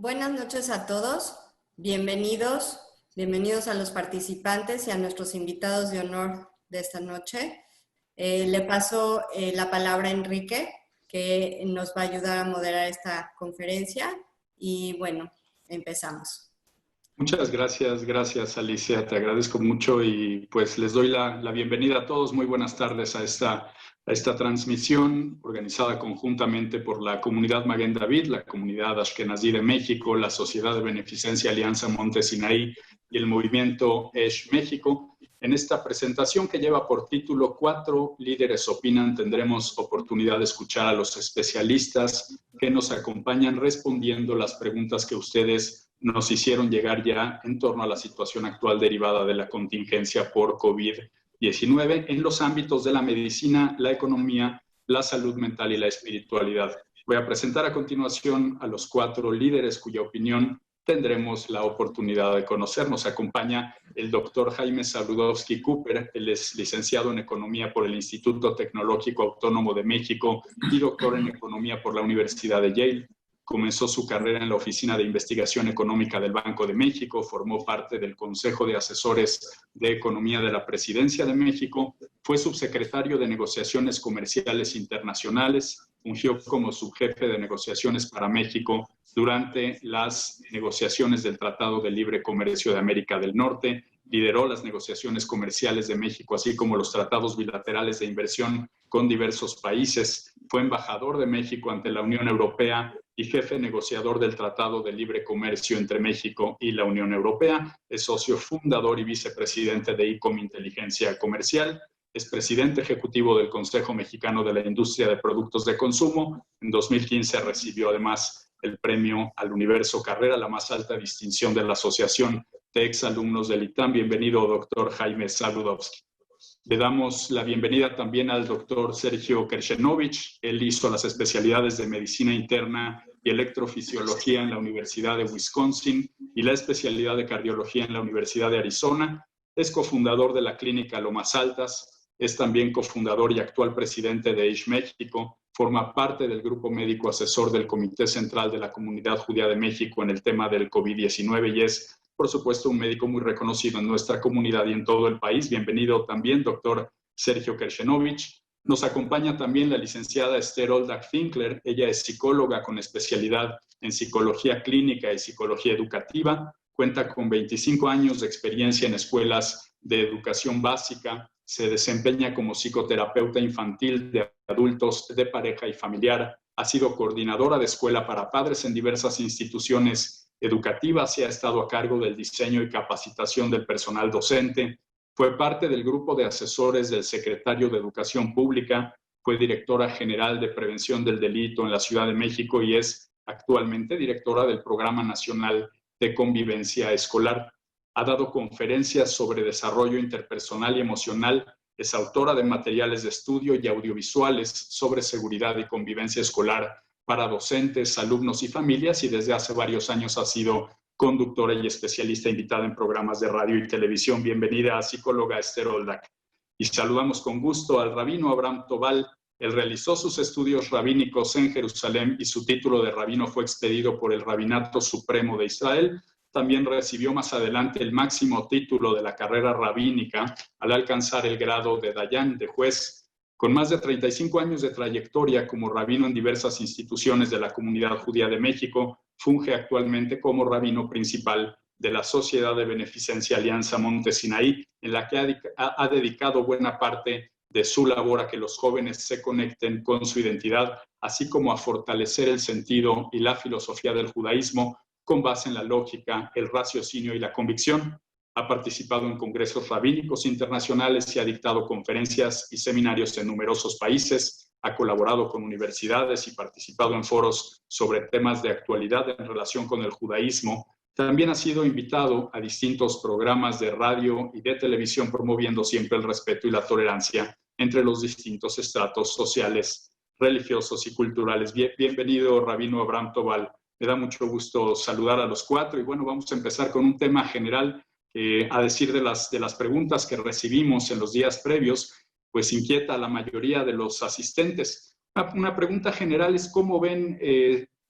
Buenas noches a todos, bienvenidos a los participantes y a nuestros invitados de honor de esta noche. Le paso la palabra a Enrique, que nos va a ayudar a moderar esta conferencia y bueno, empezamos. Muchas gracias Alicia, te agradezco mucho y pues les doy la bienvenida a todos. Muy buenas tardes a esta transmisión organizada conjuntamente por la comunidad Maguen David, la comunidad Ashkenazí de México, la Sociedad de Beneficencia Alianza Monte Sinaí y el movimiento ESH México. En esta presentación que lleva por título 4 líderes opinan, tendremos oportunidad de escuchar a los especialistas que nos acompañan respondiendo las preguntas que ustedes nos hicieron llegar ya en torno a la situación actual derivada de la contingencia por COVID-19 en los ámbitos de la medicina, la economía, la salud mental y la espiritualidad. Voy a presentar a continuación a los 4 líderes cuya opinión tendremos la oportunidad de conocer. Nos acompaña el doctor Jaime Saludowski Cooper. Él es licenciado en Economía por el Instituto Tecnológico Autónomo de México y doctor en Economía por la Universidad de Yale. Comenzó su carrera en la Oficina de Investigación Económica del Banco de México, formó parte del Consejo de Asesores de Economía de la Presidencia de México, fue subsecretario de Negociaciones Comerciales Internacionales, fungió como subjefe de negociaciones para México durante las negociaciones del Tratado de Libre Comercio de América del Norte, lideró las negociaciones comerciales de México, así como los tratados bilaterales de inversión con diversos países, fue embajador de México ante la Unión Europea y jefe negociador del Tratado de Libre Comercio entre México y la Unión Europea. Es socio fundador y vicepresidente de ICOM Inteligencia Comercial. Es presidente ejecutivo del Consejo Mexicano de la Industria de Productos de Consumo. En 2015 recibió además el premio al Universo Carrera, la más alta distinción de la Asociación de Exalumnos del ITAM. Bienvenido, doctor Jaime Saludowski. Le damos la bienvenida también al doctor Sergio Kershenovich. Él hizo las especialidades de Medicina Interna y Electrofisiología en la Universidad de Wisconsin y la especialidad de Cardiología en la Universidad de Arizona. Es cofundador de la Clínica Lomas Altas. Es también cofundador y actual presidente de ESH México. Forma parte del grupo médico asesor del Comité Central de la Comunidad Judía de México en el tema del COVID-19 y es, por supuesto, un médico muy reconocido en nuestra comunidad y en todo el país. Bienvenido también, doctor Sergio Kershenovich. Nos acompaña también la licenciada Esther Oldak-Finkler. Ella es psicóloga con especialidad en psicología clínica y psicología educativa. Cuenta con 25 años de experiencia en escuelas de educación básica. Se desempeña como psicoterapeuta infantil de adultos, de pareja y familiar. Ha sido coordinadora de escuela para padres en diversas instituciones educativas y ha estado a cargo del diseño y capacitación del personal docente. Fue parte del grupo de asesores del secretario de Educación Pública, fue directora general de Prevención del Delito en la Ciudad de México y es actualmente directora del Programa Nacional de Convivencia Escolar. Ha dado conferencias sobre desarrollo interpersonal y emocional, es autora de materiales de estudio y audiovisuales sobre seguridad y convivencia escolar para docentes, alumnos y familias y desde hace varios años ha sido conductora y especialista invitada en programas de radio y televisión. Bienvenida, psicóloga Esther Oldak. Y saludamos con gusto al rabino Abraham Tobal. Él realizó sus estudios rabínicos en Jerusalén y su título de rabino fue expedido por el Rabinato Supremo de Israel. También recibió más adelante el máximo título de la carrera rabínica al alcanzar el grado de Dayan, de juez. Con más de 35 años de trayectoria como rabino en diversas instituciones de la comunidad judía de México, funge actualmente como rabino principal de la Sociedad de Beneficencia Alianza Monte Sinaí, en la que ha dedicado buena parte de su labor a que los jóvenes se conecten con su identidad, así como a fortalecer el sentido y la filosofía del judaísmo con base en la lógica, el raciocinio y la convicción. Ha participado en congresos rabínicos internacionales y ha dictado conferencias y seminarios en numerosos países. Ha colaborado con universidades y participado en foros sobre temas de actualidad en relación con el judaísmo. También ha sido invitado a distintos programas de radio y de televisión promoviendo siempre el respeto y la tolerancia entre los distintos estratos sociales, religiosos y culturales. Bienvenido, rabino Abraham Tobal. Me da mucho gusto saludar a los 4 y bueno, vamos a empezar con un tema general a decir de las preguntas que recibimos en los días previos, pues inquieta a la mayoría de los asistentes. Una pregunta general es cómo ven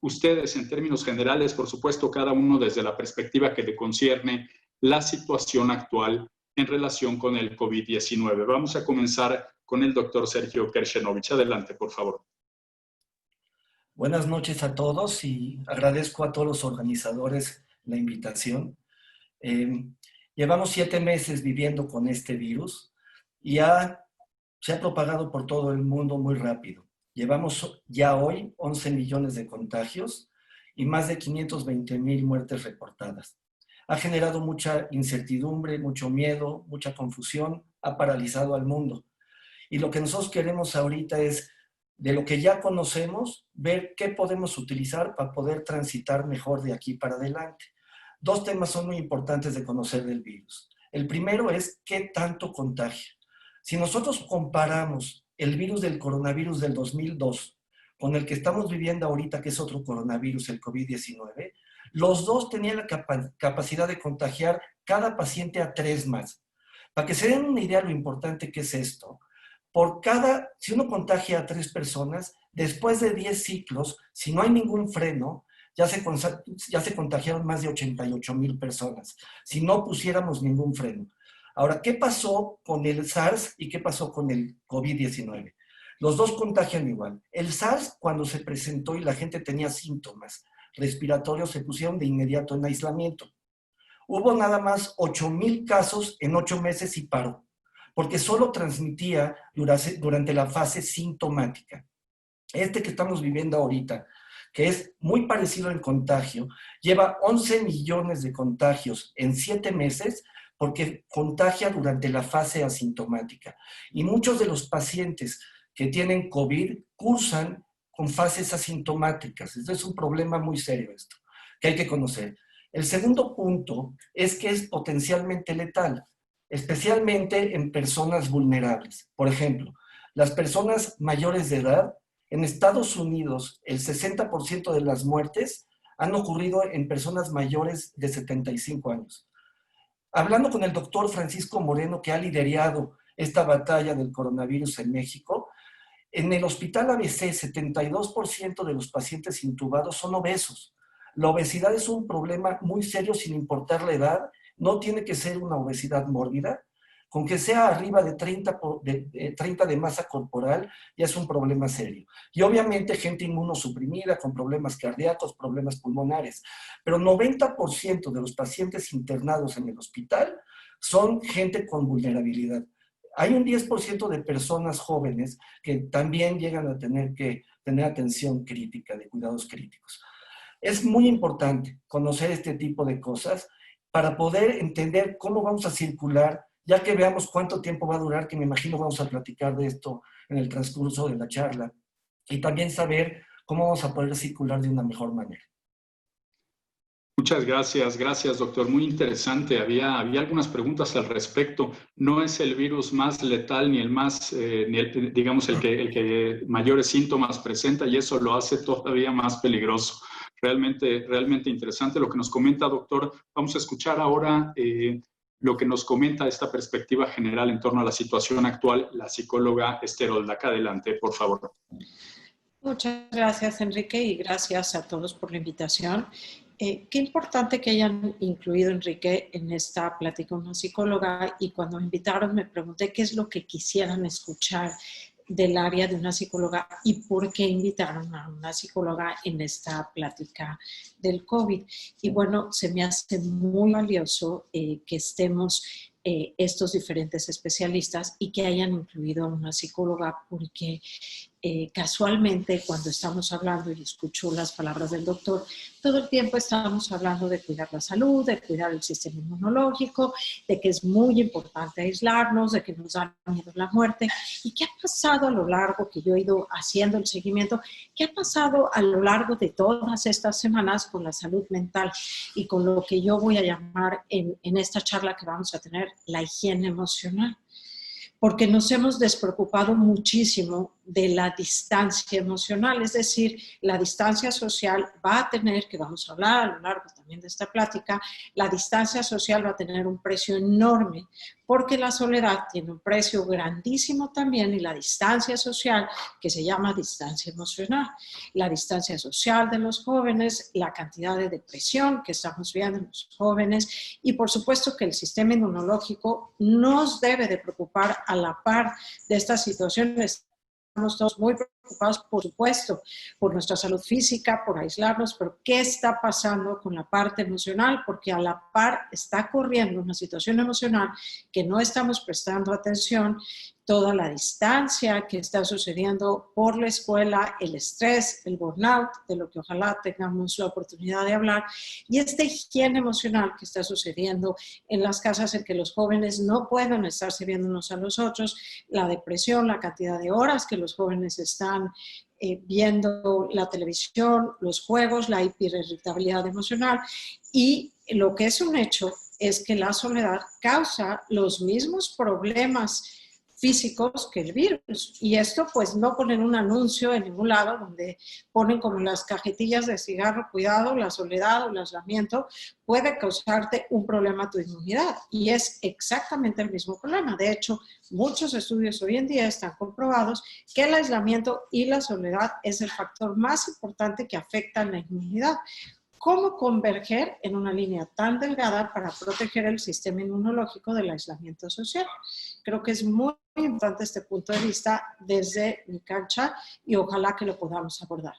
ustedes en términos generales, por supuesto, cada uno desde la perspectiva que le concierne la situación actual en relación con el COVID-19. Vamos a comenzar con el doctor Sergio Kershenovich. Adelante, por favor. Buenas noches a todos y agradezco a todos los organizadores la invitación. Llevamos 7 meses viviendo con este virus y se ha propagado por todo el mundo muy rápido. Llevamos ya hoy 11 millones de contagios y más de 520,000 muertes reportadas. Ha generado mucha incertidumbre, mucho miedo, mucha confusión, ha paralizado al mundo. Y lo que nosotros queremos ahorita es, de lo que ya conocemos, ver qué podemos utilizar para poder transitar mejor de aquí para adelante. 2 temas son muy importantes de conocer del virus. El primero es qué tanto contagia. Si nosotros comparamos el virus del coronavirus del 2002 con el que estamos viviendo ahorita, que es otro coronavirus, el COVID-19, los dos tenían la capacidad de contagiar cada paciente a 3 más. Para que se den una idea de lo importante que es esto, si uno contagia a 3 personas, después de 10 ciclos, si no hay ningún freno, ya se contagiaron más de 88,000 personas, si no pusiéramos ningún freno. Ahora, ¿qué pasó con el SARS y qué pasó con el COVID-19? Los dos contagian igual. El SARS, cuando se presentó y la gente tenía síntomas respiratorios, se pusieron de inmediato en aislamiento. Hubo nada más 8,000 casos en 8 meses y paró, porque solo transmitía durante la fase sintomática. Este que estamos viviendo ahorita, que es muy parecido en contagio, lleva 11 millones de contagios en 7 meses porque contagia durante la fase asintomática. Y muchos de los pacientes que tienen COVID cursan con fases asintomáticas. Esto es un problema muy serio esto, que hay que conocer. El segundo punto es que es potencialmente letal, especialmente en personas vulnerables. Por ejemplo, las personas mayores de edad, en Estados Unidos, el 60% de las muertes han ocurrido en personas mayores de 75 años. Hablando con el doctor Francisco Moreno, que ha liderado esta batalla del coronavirus en México, en el hospital ABC, 72% de los pacientes intubados son obesos. La obesidad es un problema muy serio sin importar la edad. No tiene que ser una obesidad mórbida. Con que sea arriba de 30 de masa corporal, ya es un problema serio. Y obviamente gente inmunosuprimida, con problemas cardíacos, problemas pulmonares. Pero 90% de los pacientes internados en el hospital son gente con vulnerabilidad. Hay un 10% de personas jóvenes que también llegan a tener que tener atención crítica, de cuidados críticos. Es muy importante conocer este tipo de cosas para poder entender cómo vamos a circular, ya que veamos cuánto tiempo va a durar, que me imagino vamos a platicar de esto en el transcurso de la charla, y también saber cómo vamos a poder circular de una mejor manera. Muchas gracias doctor, muy interesante. Había algunas preguntas al respecto. No es el virus más letal ni el más, digamos, el que mayores síntomas presenta, y eso lo hace todavía más peligroso. Realmente interesante lo que nos comenta, doctor. Vamos a escuchar ahora lo que nos comenta esta perspectiva general en torno a la situación actual, la psicóloga Esther Oldaca. Adelante, por favor. Muchas gracias, Enrique, y gracias a todos por la invitación. Qué importante que hayan incluido, Enrique, en esta plática una psicóloga, y cuando me invitaron me pregunté qué es lo que quisieran escuchar del área de una psicóloga y por qué invitaron a una psicóloga en esta plática del COVID. Y bueno, se me hace muy valioso que estemos estos diferentes especialistas y que hayan incluido a una psicóloga, porque casualmente cuando estamos hablando, y escucho las palabras del doctor, todo el tiempo estamos hablando de cuidar la salud, de cuidar el sistema inmunológico, de que es muy importante aislarnos, de que nos da miedo la muerte. ¿Y qué ha pasado a lo largo, que yo he ido haciendo el seguimiento, qué ha pasado a lo largo de todas estas semanas con la salud mental y con lo que yo voy a llamar en esta charla que vamos a tener la higiene emocional? Porque nos hemos despreocupado muchísimo de la distancia emocional, es decir, la distancia social va a tener, que vamos a hablar a lo largo también de esta plática, la distancia social va a tener un precio enorme, porque la soledad tiene un precio grandísimo también, y la distancia social, que se llama distancia emocional, la distancia social de los jóvenes, la cantidad de depresión que estamos viendo en los jóvenes, y por supuesto que el sistema inmunológico nos debe de preocupar a la par de estas situaciones. Estamos todos muy preocupados, por supuesto, por nuestra salud física, por aislarnos, pero ¿qué está pasando con la parte emocional? Porque a la par está corriendo una situación emocional que no estamos prestando atención, toda la distancia que está sucediendo por la escuela, el estrés, el burnout, de lo que ojalá tengamos la oportunidad de hablar, y esta higiene emocional que está sucediendo en las casas en que los jóvenes no pueden estarse viendo unos a los otros, la depresión, la cantidad de horas que los jóvenes están viendo la televisión, los juegos, la hiperirritabilidad emocional, y lo que es un hecho es que la soledad causa los mismos problemas físicos que el virus. Y esto pues no ponen un anuncio en ningún lado donde ponen como las cajetillas de cigarro, cuidado, la soledad o el aislamiento puede causarte un problema a tu inmunidad. Y es exactamente el mismo problema. De hecho, muchos estudios hoy en día están comprobados que el aislamiento y la soledad es el factor más importante que afecta a la inmunidad. ¿Cómo converger en una línea tan delgada para proteger el sistema inmunológico del aislamiento social? Creo que es muy importante este punto de vista desde mi cancha y ojalá que lo podamos abordar.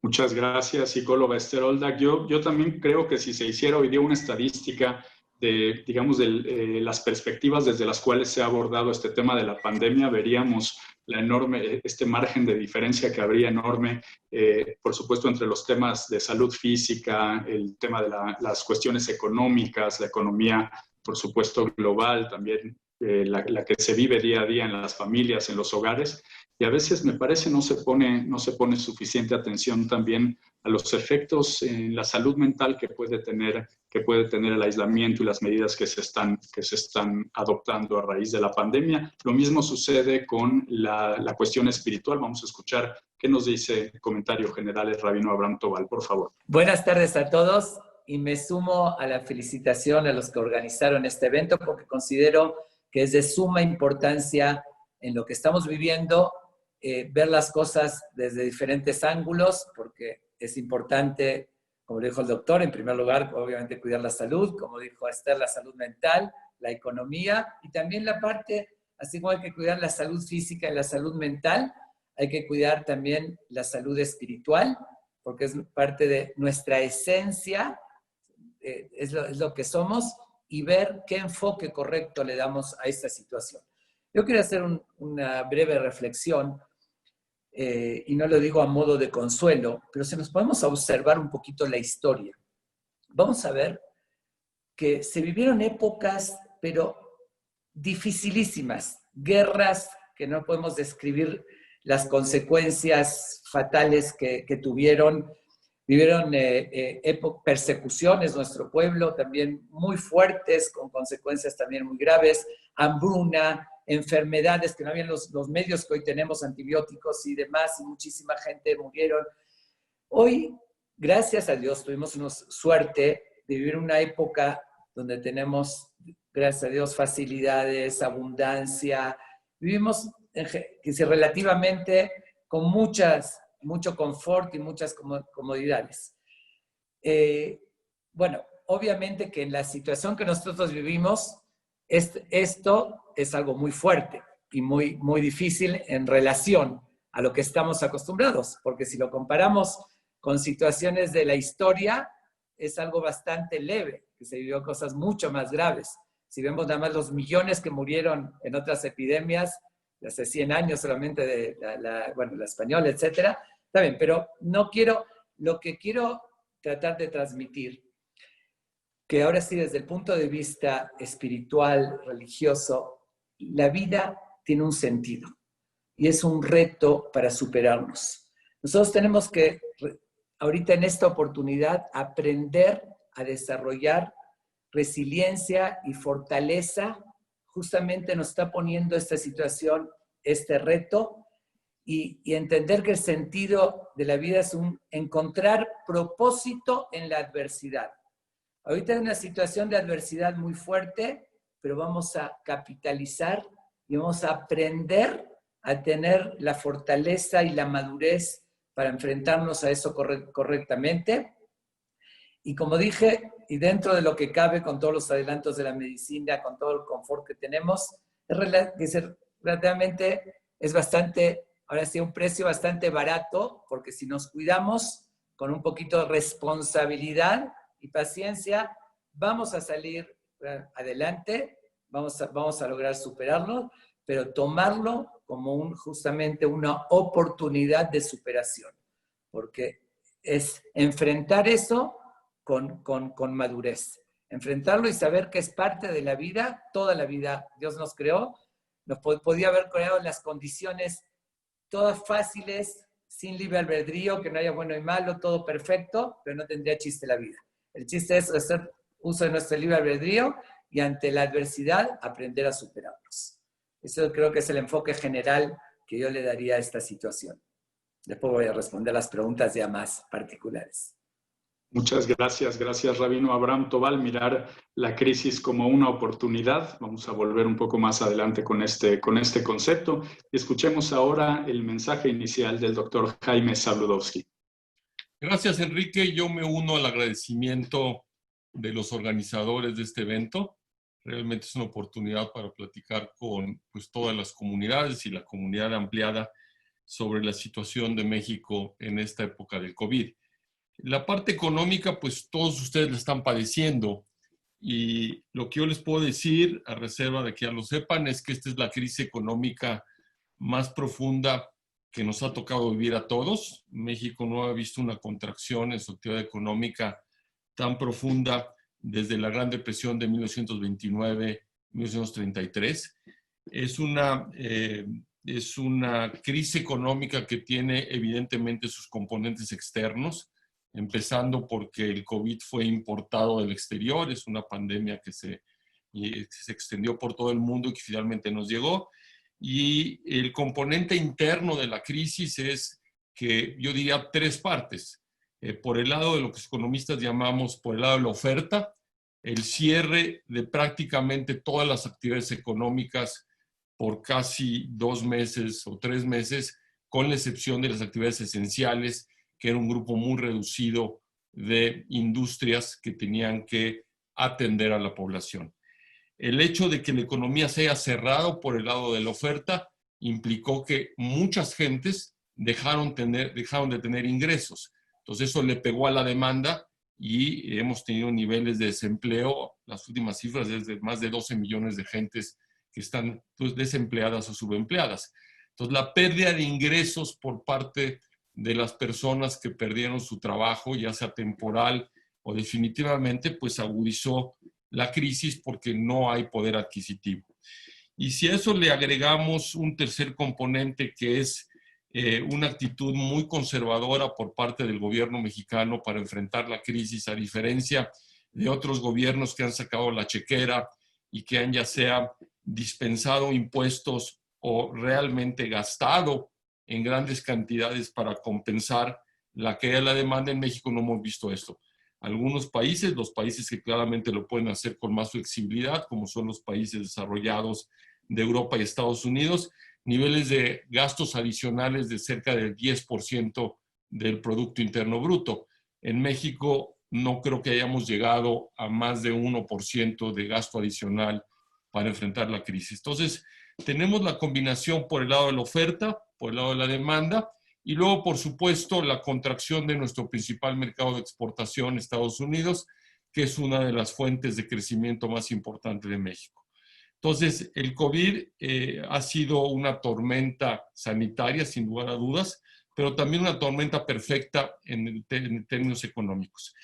Muchas gracias, psicóloga Esther Oldak. Yo también creo que si se hiciera hoy día una estadística de, digamos, de las perspectivas desde las cuales se ha abordado este tema de la pandemia, veríamos este margen de diferencia que habría enorme, por supuesto, entre los temas de salud física, el tema de las cuestiones económicas, la economía, por supuesto, global, también la que se vive día a día en las familias, en los hogares. Y a veces, me parece, no se pone suficiente atención también a los efectos en la salud mental que puede tener el aislamiento y las medidas que se están adoptando a raíz de la pandemia. Lo mismo sucede con la cuestión espiritual. Vamos a escuchar qué nos dice el comentario general el rabino Abraham Tobal, por favor. Buenas tardes a todos y me sumo a la felicitación a los que organizaron este evento porque considero que es de suma importancia en lo que estamos viviendo ver las cosas desde diferentes ángulos, porque es importante, como dijo el doctor, en primer lugar, obviamente cuidar la salud, como dijo Esther, la salud mental, la economía, y también la parte, así como hay que cuidar la salud física y la salud mental, hay que cuidar también la salud espiritual, porque es parte de nuestra esencia, es lo que somos, y ver qué enfoque correcto le damos a esta situación. Yo quiero hacer una breve reflexión, y no lo digo a modo de consuelo, pero si nos podemos observar un poquito la historia, vamos a ver que se vivieron épocas, pero dificilísimas, guerras que no podemos describir las consecuencias fatales que tuvieron, vivieron persecuciones, nuestro pueblo también muy fuertes, con consecuencias también muy graves, hambruna, enfermedades que no habían los medios que hoy tenemos, antibióticos y demás, y muchísima gente murieron. Hoy, gracias a Dios, tuvimos suerte de vivir una época donde tenemos, gracias a Dios, facilidades, abundancia. Vivimos relativamente con mucho confort y muchas comodidades. Bueno, obviamente que en la situación que nosotros vivimos, esto es algo muy fuerte y muy, muy difícil en relación a lo que estamos acostumbrados, porque si lo comparamos con situaciones de la historia, es algo bastante leve, que se vivió cosas mucho más graves. Si vemos nada más los millones que murieron en otras epidemias, de hace 100 años solamente de la española, etcétera, está bien, pero lo que quiero tratar de transmitir, que ahora sí desde el punto de vista espiritual, religioso, la vida tiene un sentido y es un reto para superarnos. Nosotros tenemos que, ahorita en esta oportunidad, aprender a desarrollar resiliencia y fortaleza. Justamente nos está poniendo esta situación este reto y entender que el sentido de la vida es encontrar propósito en la adversidad. Ahorita hay una situación de adversidad muy fuerte, pero vamos a capitalizar y vamos a aprender a tener la fortaleza y la madurez para enfrentarnos a eso correctamente. Y como dije, y dentro de lo que cabe con todos los adelantos de la medicina, con todo el confort que tenemos, relativamente es bastante, ahora sí, un precio bastante barato, porque si nos cuidamos con un poquito de responsabilidad y paciencia, vamos a salir adelante, vamos a lograr superarlo, pero tomarlo como justamente una oportunidad de superación, porque es enfrentar eso con madurez. Enfrentarlo y saber que es parte de la vida, toda la vida Dios nos creó, nos podía haber creado en las condiciones todas fáciles, sin libre albedrío, que no haya bueno y malo, todo perfecto, pero no tendría chiste la vida. El chiste es hacer uso de nuestro libre albedrío y ante la adversidad aprender a superarlos. Eso creo que es el enfoque general que yo le daría a esta situación. Después voy a responder las preguntas ya más particulares. Muchas gracias. Gracias, Rabino Abraham Tobal. Mirar la crisis como una oportunidad. Vamos a volver un poco más adelante con este concepto. Escuchemos ahora el mensaje inicial del doctor Jaime Zabludovsky. Gracias, Enrique. Yo me uno al agradecimiento de los organizadores de este evento. Realmente es una oportunidad para platicar con todas las comunidades y la comunidad ampliada sobre la situación de México en esta época del COVID. La parte económica, pues todos ustedes la están padeciendo y lo que yo les puedo decir, a reserva de que ya lo sepan, es que esta es la crisis económica más profunda que nos ha tocado vivir a todos. México no ha visto una contracción en su actividad económica tan profunda desde la Gran Depresión de 1929-1933. Es una crisis económica que tiene evidentemente sus componentes externos, empezando porque el COVID fue importado del exterior, es una pandemia que se extendió por todo el mundo y que finalmente nos llegó. Y el componente interno de la crisis es que yo diría tres partes. Por el lado de lo que los economistas llamamos, por el lado de la oferta, el cierre de prácticamente todas las actividades económicas por casi 2 meses o 3 meses, con la excepción de las actividades esenciales, que era un grupo muy reducido de industrias que tenían que atender a la población. El hecho de que la economía se haya cerrado por el lado de la oferta implicó que muchas gentes dejaron de tener ingresos. Entonces eso le pegó a la demanda y hemos tenido niveles de desempleo, las últimas cifras es de más de 12 millones de gentes que están desempleadas o subempleadas. Entonces la pérdida de ingresos por parte de las personas que perdieron su trabajo, ya sea temporal o definitivamente, pues agudizó la crisis porque no hay poder adquisitivo. Y si a eso le agregamos un tercer componente que es una actitud muy conservadora por parte del gobierno mexicano para enfrentar la crisis, a diferencia de otros gobiernos que han sacado la chequera y que han ya sea dispensado impuestos o realmente gastado en grandes cantidades para compensar la caída de la demanda. En México no hemos visto esto. Algunos países, los países que claramente lo pueden hacer con más flexibilidad, como son los países desarrollados de Europa y Estados Unidos, niveles de gastos adicionales de cerca del 10% del Producto Interno Bruto. En México no creo que hayamos llegado a más de 1% de gasto adicional para enfrentar la crisis. Entonces, tenemos la combinación por el lado de la oferta, por el lado de la demanda, y luego, por supuesto, la contracción de nuestro principal mercado de exportación, Estados Unidos, que es una de las fuentes de crecimiento más importantes de México. Entonces, el COVID ha sido una tormenta sanitaria, sin lugar a dudas, pero también una tormenta perfecta en términos económicos.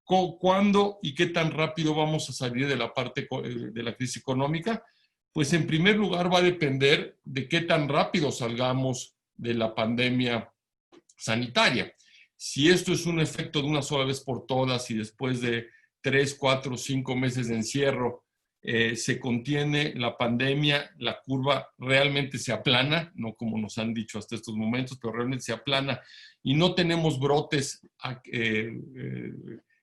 ¿Cuándo y qué tan rápido vamos a salir de la parte de la crisis económica? Pues en primer lugar va a depender de qué tan rápido salgamos de la pandemia sanitaria. Si esto es un efecto de una sola vez por todas y después de 3, 4, 5 meses de encierro se contiene la pandemia, la curva realmente se aplana, no como nos han dicho hasta estos momentos, pero realmente se aplana y no tenemos brotes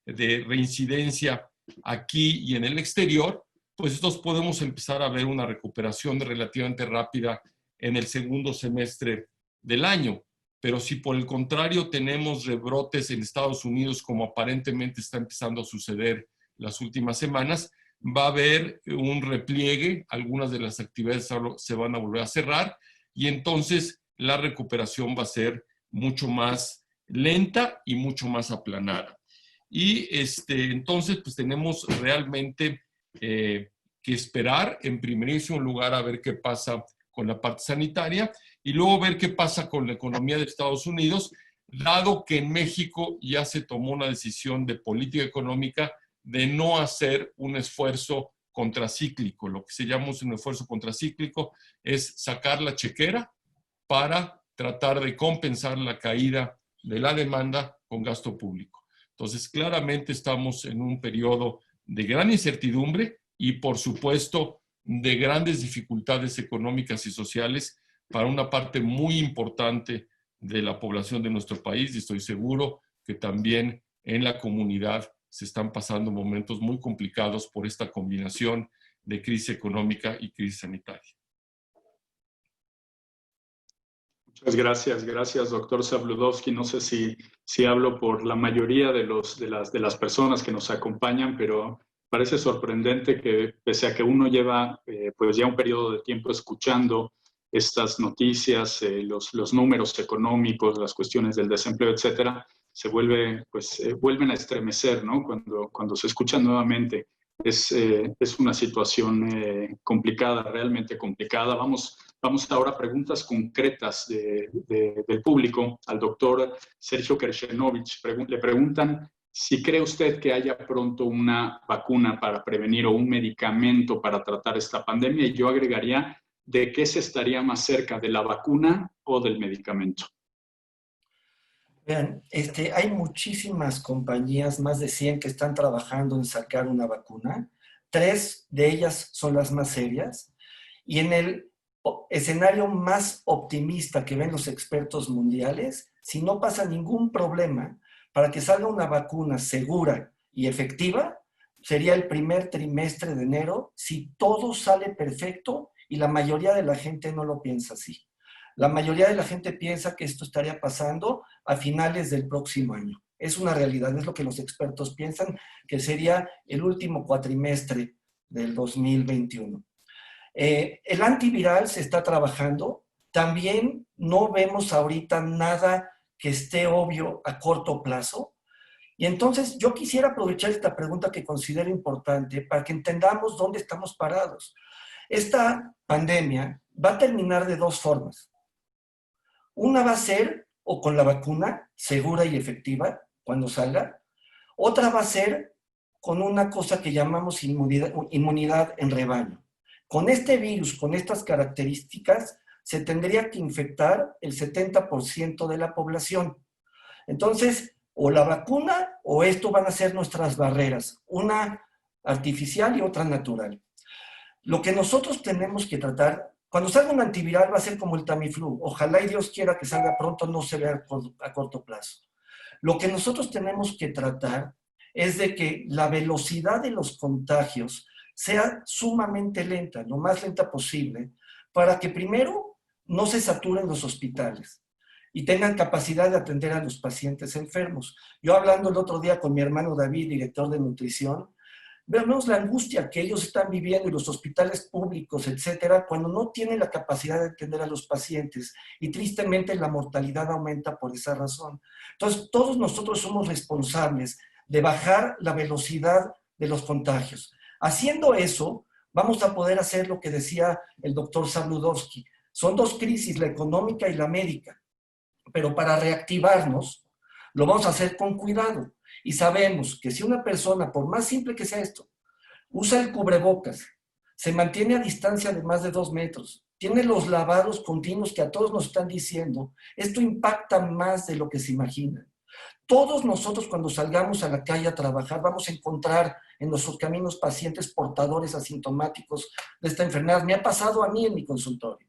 de reincidencia aquí y en el exterior, pues estos podemos empezar a ver una recuperación relativamente rápida en el segundo semestre del año. Pero si por el contrario tenemos rebrotes en Estados Unidos, como aparentemente está empezando a suceder las últimas semanas, va a haber un repliegue, algunas de las actividades se van a volver a cerrar y entonces la recuperación va a ser mucho más lenta y mucho más aplanada. Y entonces pues tenemos realmente que esperar en primerísimo lugar a ver qué pasa con la parte sanitaria y luego ver qué pasa con la economía de Estados Unidos, dado que en México ya se tomó una decisión de política económica de no hacer un esfuerzo contracíclico. Lo que se llama un esfuerzo contracíclico es sacar la chequera para tratar de compensar la caída de la demanda con gasto público. Entonces, claramente estamos en un periodo de gran incertidumbre y, por supuesto, de grandes dificultades económicas y sociales para una parte muy importante de la población de nuestro país y estoy seguro que también en la comunidad se están pasando momentos muy complicados por esta combinación de crisis económica y crisis sanitaria. Muchas gracias, doctor Zabludovsky. No sé si hablo por la mayoría de las personas que nos acompañan, pero parece sorprendente que pese a que uno lleva pues ya un periodo de tiempo escuchando estas noticias, los números económicos, las cuestiones del desempleo, etcétera, vuelven a estremecer, ¿no? Cuando se escuchan nuevamente. Es una situación complicada, realmente complicada. Vamos ahora a preguntas concretas del público. Al doctor Sergio Kershenovich le preguntan si cree usted que haya pronto una vacuna para prevenir o un medicamento para tratar esta pandemia, y yo agregaría, ¿de qué se estaría más cerca, de la vacuna o del medicamento? Vean, hay muchísimas compañías, más de 100, que están trabajando en sacar una vacuna. 3 de ellas son las más serias. Y en el escenario más optimista que ven los expertos mundiales, si no pasa ningún problema para que salga una vacuna segura y efectiva, sería el primer trimestre de enero, si todo sale perfecto, y la mayoría de la gente no lo piensa así. La mayoría de la gente piensa que esto estaría pasando a finales del próximo año. Es una realidad, es lo que los expertos piensan, que sería el último cuatrimestre del 2021. El antiviral se está trabajando. También no vemos ahorita nada que esté obvio a corto plazo. Y entonces yo quisiera aprovechar esta pregunta que considero importante para que entendamos dónde estamos parados. Esta pandemia va a terminar de 2 formas. Una va a ser o con la vacuna segura y efectiva cuando salga. Otra va a ser con una cosa que llamamos inmunidad en rebaño. Con este virus, con estas características, se tendría que infectar el 70% de la población. Entonces, o la vacuna o esto van a ser nuestras barreras, una artificial y otra natural. Lo que nosotros tenemos que tratar, cuando salga un antiviral va a ser como el Tamiflu. Ojalá y Dios quiera que salga pronto, no se vea a corto plazo. Lo que nosotros tenemos que tratar es de que la velocidad de los contagios sea sumamente lenta, lo más lenta posible, para que primero no se saturen los hospitales y tengan capacidad de atender a los pacientes enfermos. Yo hablando el otro día con mi hermano David, director de nutrición, vemos la angustia que ellos están viviendo en los hospitales públicos, etcétera, cuando no tienen la capacidad de atender a los pacientes y tristemente la mortalidad aumenta por esa razón. Entonces, todos nosotros somos responsables de bajar la velocidad de los contagios. Haciendo eso, vamos a poder hacer lo que decía el doctor Zabludovsky. Son 2 crisis, la económica y la médica, pero para reactivarnos lo vamos a hacer con cuidado. Y sabemos que si una persona, por más simple que sea esto, usa el cubrebocas, se mantiene a distancia de más de 2 metros, tiene los lavados continuos que a todos nos están diciendo, esto impacta más de lo que se imagina. Todos nosotros cuando salgamos a la calle a trabajar vamos a encontrar en nuestros caminos pacientes portadores asintomáticos de esta enfermedad. Me ha pasado a mí en mi consultorio.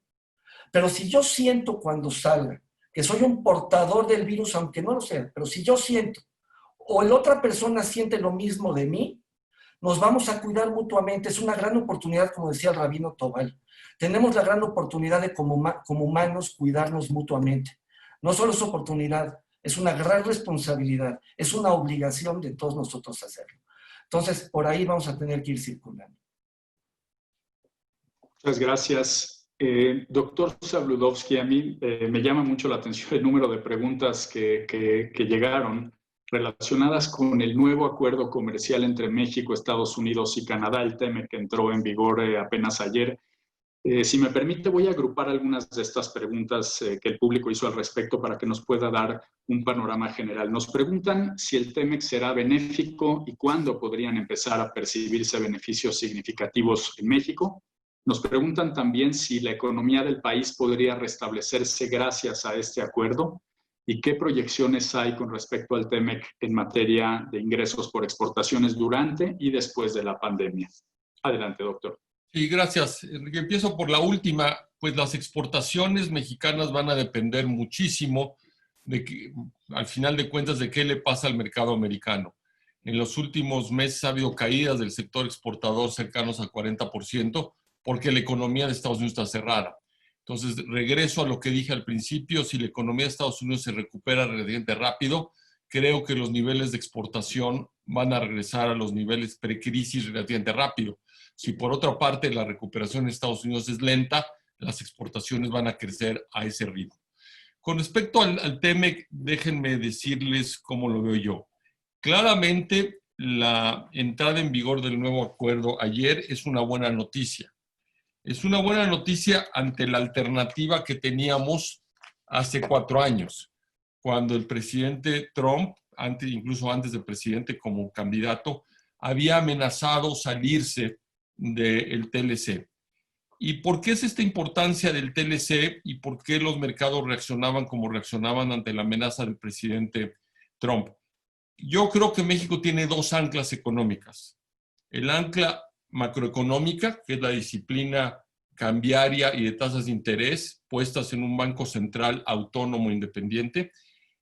Pero si yo siento cuando salga que soy un portador del virus, aunque no lo sea, pero si yo siento, o la otra persona siente lo mismo de mí, nos vamos a cuidar mutuamente. Es una gran oportunidad, como decía el rabino Tobal. Tenemos la gran oportunidad de como humanos cuidarnos mutuamente. No solo es oportunidad, es una gran responsabilidad, es una obligación de todos nosotros hacerlo. Entonces, por ahí vamos a tener que ir circulando. Muchas gracias. Doctor Zabludovsky, a mí me llama mucho la atención el número de preguntas que llegaron relacionadas con el nuevo acuerdo comercial entre México, Estados Unidos y Canadá, el TEMEC, que entró en vigor apenas ayer. Si me permite, voy a agrupar algunas de estas preguntas que el público hizo al respecto para que nos pueda dar un panorama general. Nos preguntan si el TEMEC será benéfico y cuándo podrían empezar a percibirse beneficios significativos en México. Nos preguntan también si la economía del país podría restablecerse gracias a este acuerdo y qué proyecciones hay con respecto al TEMEC en materia de ingresos por exportaciones durante y después de la pandemia. Adelante, doctor. Sí, gracias, Enrique. Empiezo por la última. Pues las exportaciones mexicanas van a depender muchísimo de que, al final de cuentas, de qué le pasa al mercado americano. En los últimos meses ha habido caídas del sector exportador cercanos al 40% porque la economía de Estados Unidos está cerrada. Entonces, regreso a lo que dije al principio, si la economía de Estados Unidos se recupera relativamente rápido, creo que los niveles de exportación van a regresar a los niveles precrisis relativamente rápido. Si por otra parte la recuperación en Estados Unidos es lenta, las exportaciones van a crecer a ese ritmo. Con respecto al TEMEC, déjenme decirles cómo lo veo yo. Claramente, la entrada en vigor del nuevo acuerdo ayer es una buena noticia. Es una buena noticia ante la alternativa que teníamos hace 4 años, cuando el presidente Trump, incluso antes del presidente como candidato, había amenazado salirse del TLC. ¿Y por qué es esta importancia del TLC y por qué los mercados reaccionaban como reaccionaban ante la amenaza del presidente Trump? Yo creo que México tiene 2 anclas económicas. El ancla macroeconómica, que es la disciplina cambiaria y de tasas de interés puestas en un banco central autónomo e independiente,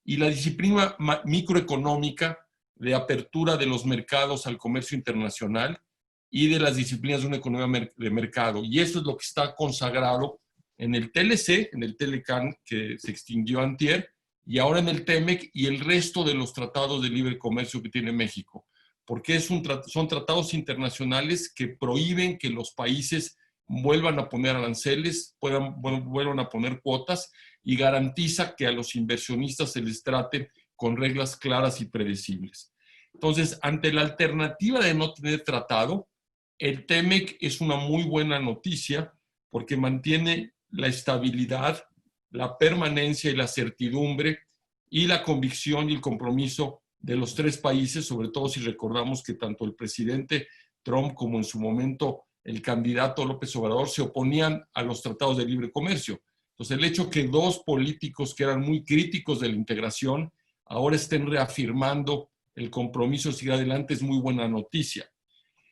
y la disciplina microeconómica de apertura de los mercados al comercio internacional y de las disciplinas de una economía de mercado. Y eso es lo que está consagrado en el TLC, en el TELECAN, que se extinguió antier, y ahora en el TEMEC y el resto de los tratados de libre comercio que tiene México. Porque son tratados internacionales que prohíben que los países vuelvan a poner aranceles, vuelvan a poner cuotas, y garantiza que a los inversionistas se les trate con reglas claras y predecibles. Entonces, ante la alternativa de no tener tratado, el TEMEC es una muy buena noticia porque mantiene la estabilidad, la permanencia y la certidumbre y la convicción y el compromiso de los 3 países, sobre todo si recordamos que tanto el presidente Trump como en su momento el candidato López Obrador se oponían a los tratados de libre comercio. Entonces, el hecho que 2 políticos que eran muy críticos de la integración ahora estén reafirmando el compromiso de seguir adelante es muy buena noticia.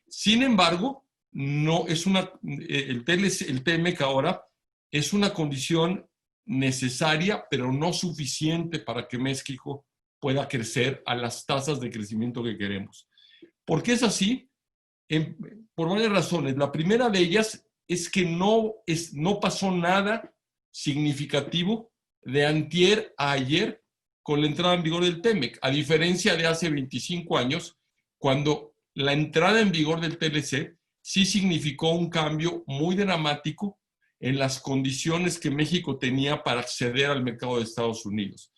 Sin embargo, el TEMEC ahora es una condición necesaria, pero no suficiente para que México pueda crecer a las tasas de crecimiento que queremos. ¿Por qué es así? Por varias razones. La primera de ellas es que no pasó nada significativo de antier a ayer con la entrada en vigor del TEMEC, a diferencia de hace 25 años, cuando la entrada en vigor del TLC sí significó un cambio muy dramático en las condiciones que México tenía para acceder al mercado de Estados Unidos.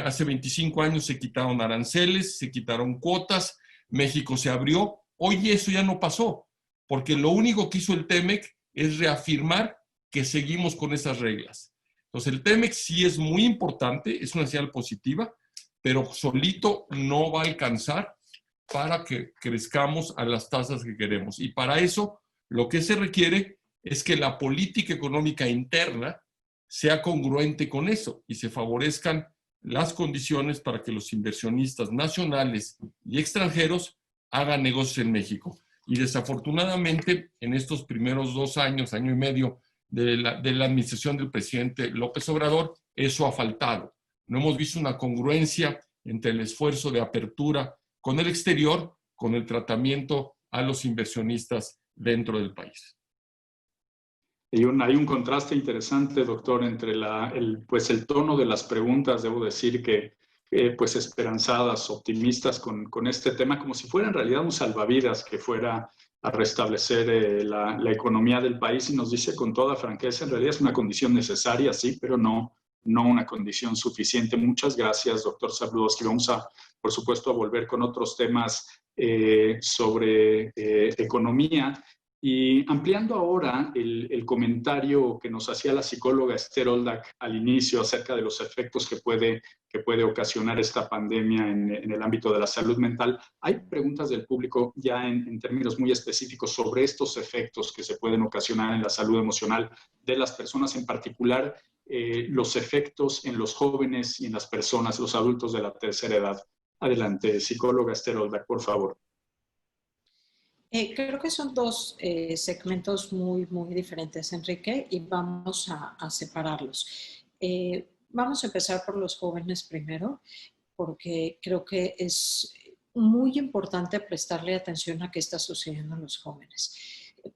Hace 25 años se quitaron aranceles, se quitaron cuotas, México se abrió. Hoy eso ya no pasó, porque lo único que hizo el TEMEC es reafirmar que seguimos con esas reglas. Entonces, el TEMEC sí es muy importante, es una señal positiva, pero solito no va a alcanzar para que crezcamos a las tasas que queremos. Y para eso, lo que se requiere es que la política económica interna sea congruente con eso y se favorezcan las condiciones para que los inversionistas nacionales y extranjeros haga negocios en México. Y desafortunadamente, en estos primeros 2 años, año y medio de la administración del presidente López Obrador, eso ha faltado. No hemos visto una congruencia entre el esfuerzo de apertura con el exterior, con el tratamiento a los inversionistas dentro del país. Hay un contraste interesante, doctor, entre el tono de las preguntas, debo decir que pues esperanzadas, optimistas con este tema, como si fuera en realidad un salvavidas que fuera a restablecer la economía del país, y nos dice con toda franqueza, en realidad es una condición necesaria, sí, pero no una condición suficiente. Muchas gracias, doctor Zabludovsky. Vamos por supuesto, a volver con otros temas sobre economía. Y ampliando ahora el comentario que nos hacía la psicóloga Esther Oldak al inicio acerca de los efectos que puede ocasionar esta pandemia en el ámbito de la salud mental, hay preguntas del público ya en términos muy específicos sobre estos efectos que se pueden ocasionar en la salud emocional de las personas, en particular los efectos en los jóvenes y en las personas, los adultos de la tercera edad. Adelante, psicóloga Esther Oldak, por favor. Creo que son dos segmentos muy, muy diferentes, Enrique, y vamos a separarlos. Vamos a empezar por los jóvenes primero, porque creo que es muy importante prestarle atención a qué está sucediendo en los jóvenes.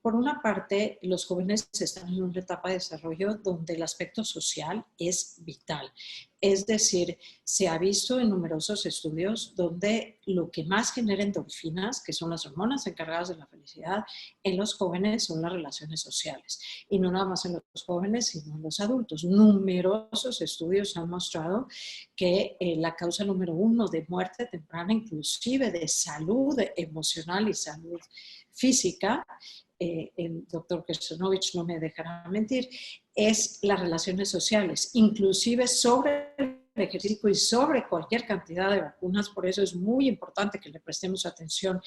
Por una parte, los jóvenes están en una etapa de desarrollo donde el aspecto social es vital. Es decir, se ha visto en numerosos estudios donde lo que más genera endorfinas, que son las hormonas encargadas de la felicidad, en los jóvenes son las relaciones sociales. Y no nada más en los jóvenes, sino en los adultos. Numerosos estudios han mostrado que la causa número 1 de muerte temprana, inclusive de salud emocional y salud física, el doctor Kersenovich no me dejará mentir, es las relaciones sociales, inclusive sobre el ejercicio y sobre cualquier cantidad de vacunas. Por eso es muy importante que le prestemos atención